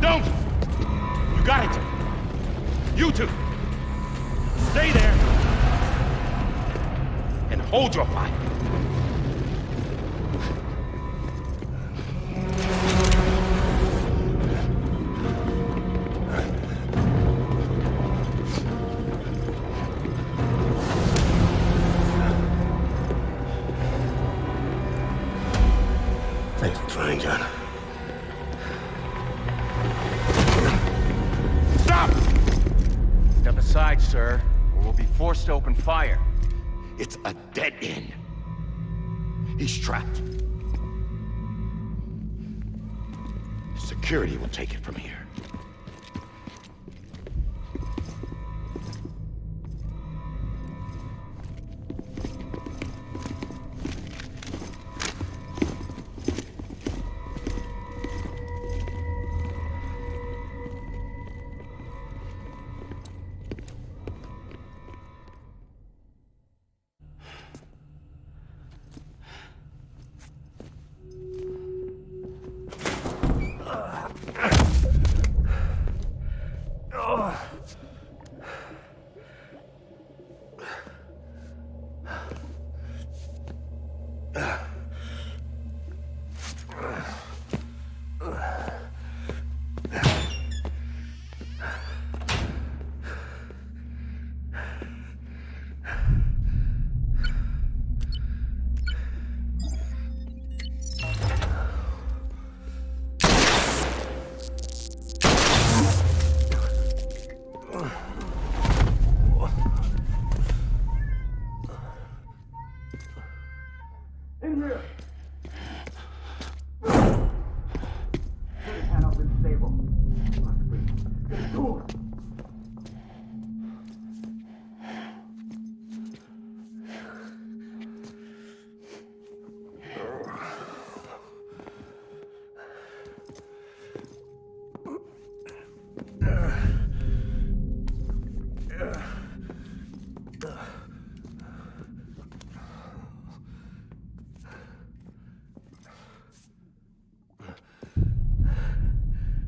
Speaker 8: Don't! You got it! You two! Stay there! And hold your fire!
Speaker 10: Thanks for trying, John.
Speaker 8: Stop!
Speaker 11: Step aside, sir, or we'll be forced to open fire.
Speaker 8: It's a dead end. He's trapped. Security will take it from here.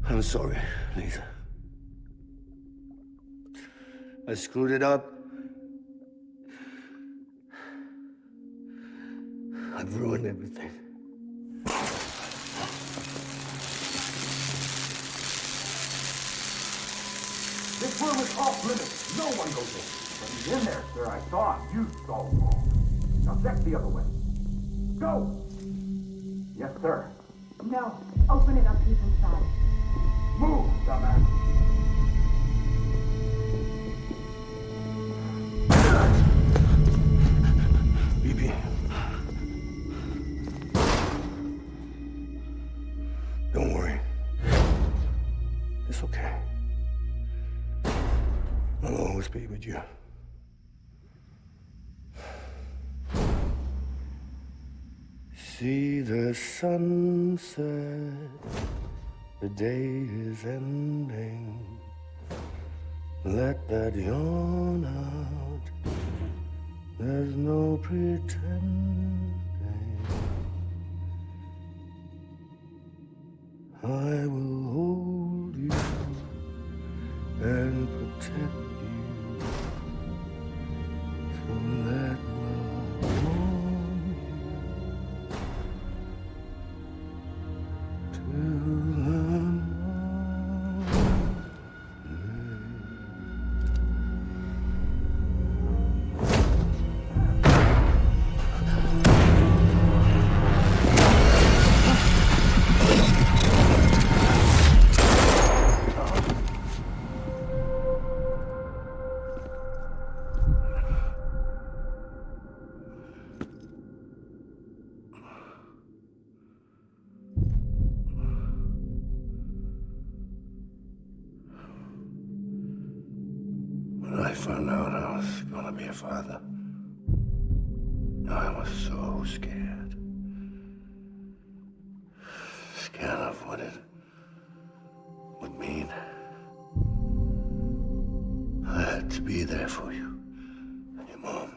Speaker 10: I'm sorry, Lisa. I screwed it up. I've ruined everything.
Speaker 12: This room is off limits. No one goes in. But he's in there, sir. I saw him. You saw him wrong. Now check the other way. Go! Yes, sir.
Speaker 13: No. Open it up deep inside.
Speaker 12: Move, dumbass.
Speaker 10: BB. Don't worry. It's okay. I'll always be with you. See the sunset, the day is ending. Let that yawn out, there's no pretending. I will hold you and protect you. So let love warm you till the morning. When I found out I was gonna be a father, I was so scared. Scared of what it would mean. I had to be there for you and your mom,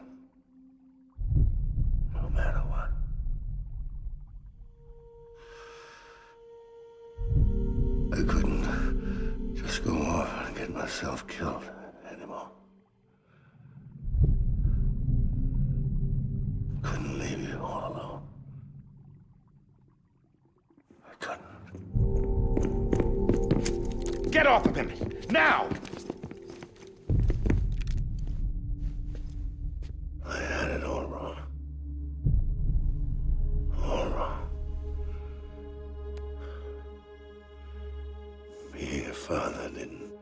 Speaker 10: no matter what. I couldn't just go off and get myself killed anymore. Couldn't leave you all alone. I couldn't.
Speaker 8: Get off of him! Now!
Speaker 10: I had it all wrong. All wrong. father didn't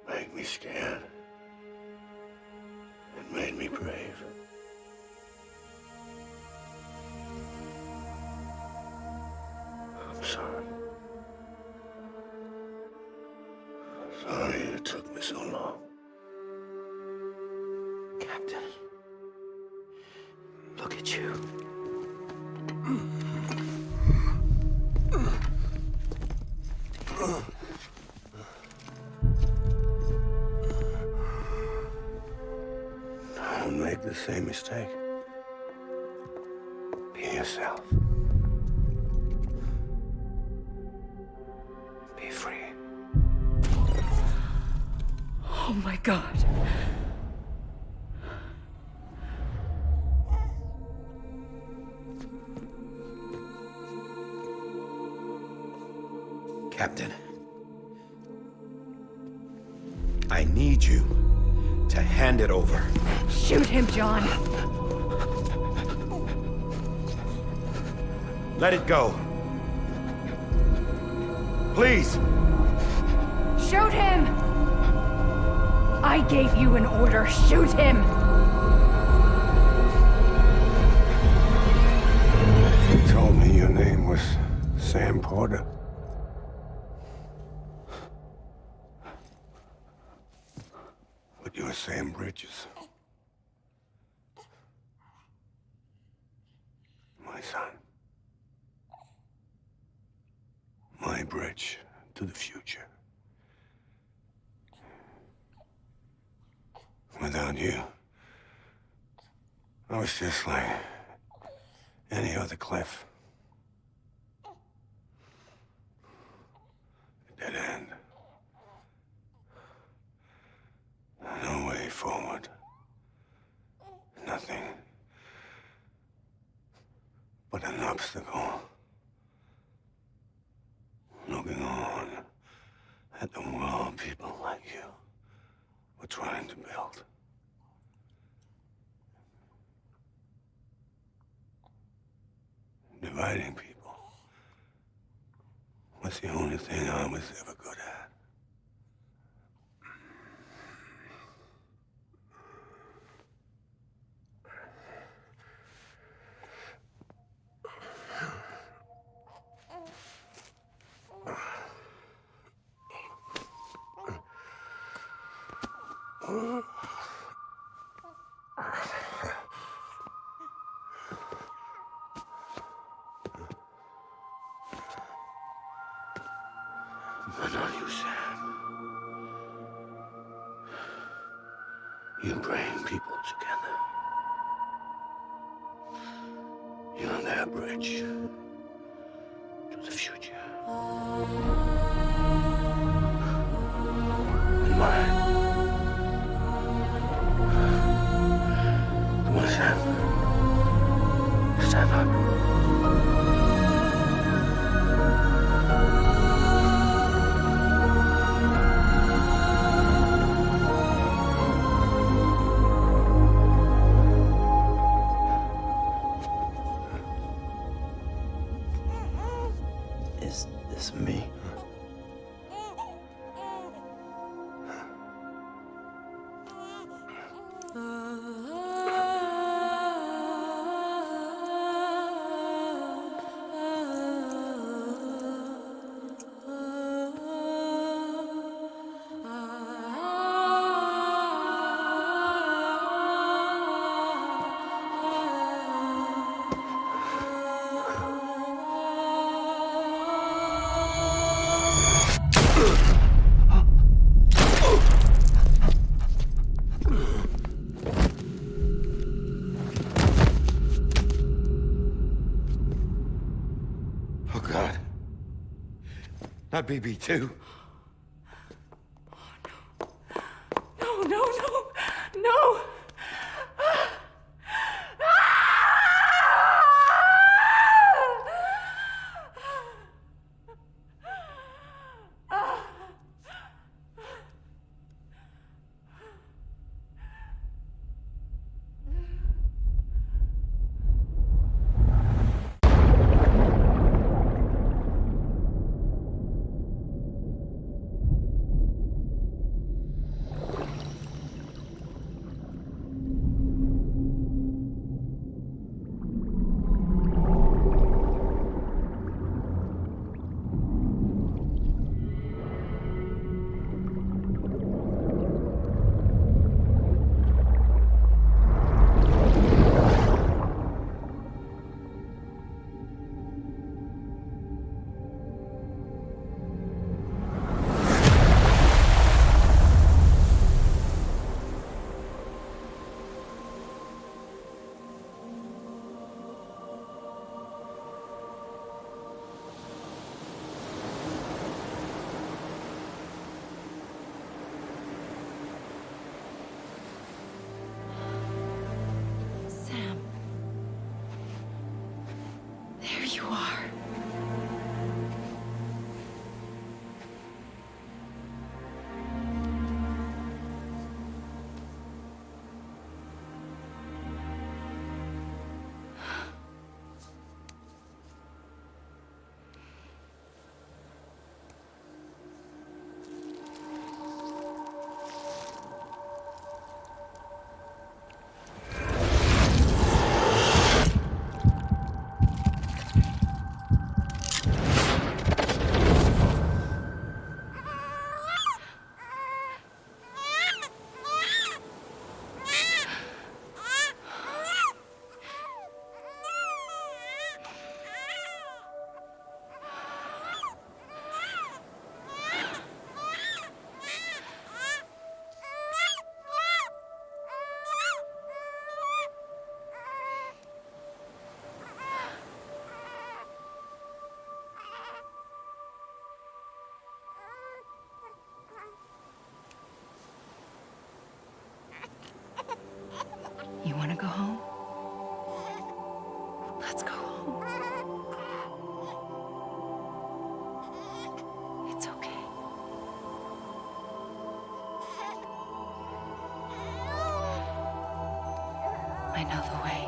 Speaker 10: make me scared. It made me brave. I'm sorry. Sorry it took me so long.
Speaker 4: Captain, look at you.
Speaker 10: Don't make the same mistake. Be yourself. Be free.
Speaker 2: Oh my God.
Speaker 9: Captain, I need you to hand it over.
Speaker 2: Shoot him, John.
Speaker 8: Let it go. Please.
Speaker 2: Shoot him! I gave you an order. Shoot him!
Speaker 10: You told me your name was Sam Porter. But you're Sam Bridges. My son. My bridge to the future. Without you, I was just like any other Cliff. A dead end. No way forward. Nothing but an obstacle. Looking on at the world people like you were trying to build. Dividing people was the only thing I was ever good at. But not you, Sam. You bring people together. You're their bridge to the future. And mine. Come on, Sam. Stand up.
Speaker 4: Is this me?
Speaker 9: Oh, God. Not BB2.
Speaker 2: No, no, no, no! you are. You want to go home? Let's go home. It's okay. I know the way.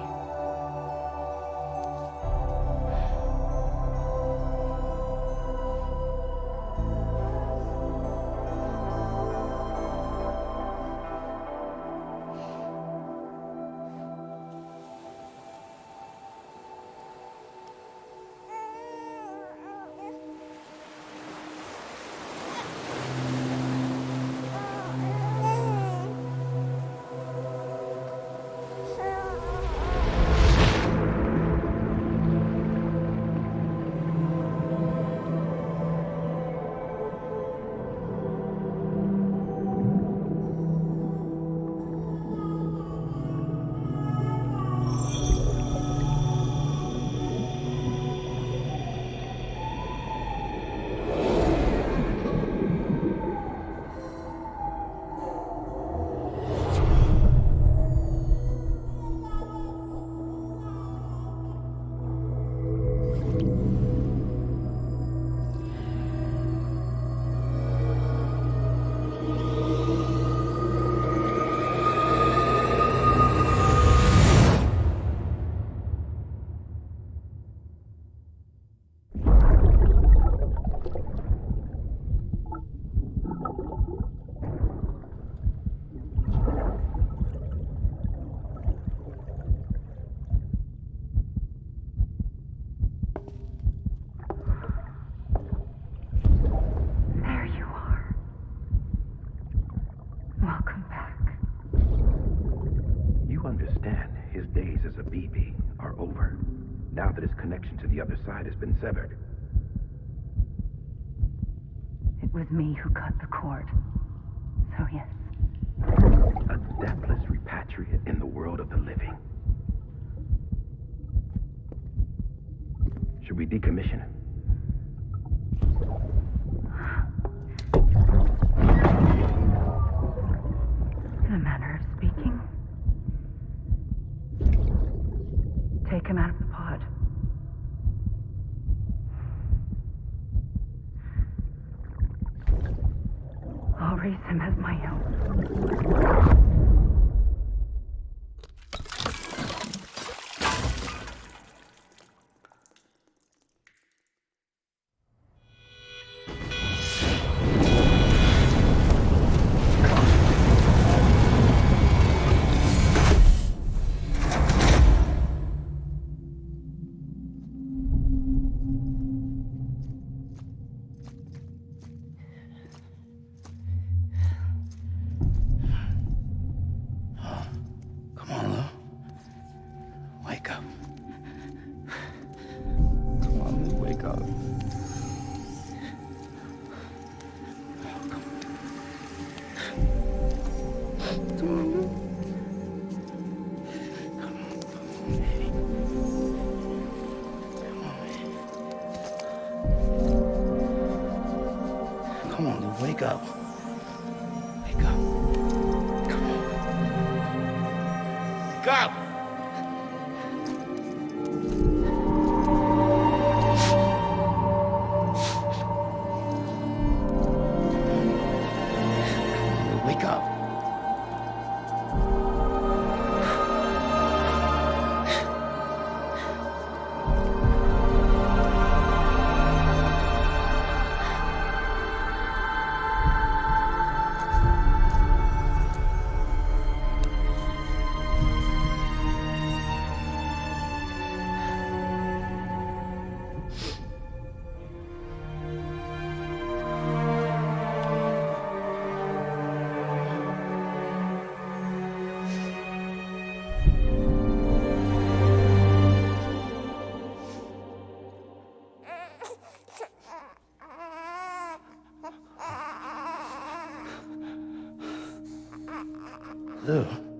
Speaker 9: Now that his connection to the other side has been severed.
Speaker 2: It was me who cut the cord. So yes.
Speaker 9: A deathless repatriate in the world of the living. Should we decommission him?
Speaker 2: In a manner of speaking. Take him out of the pod. I'll raise him as my own.
Speaker 4: Come on, Lou, wake up. Wake up. Come on. Wake up! Ew.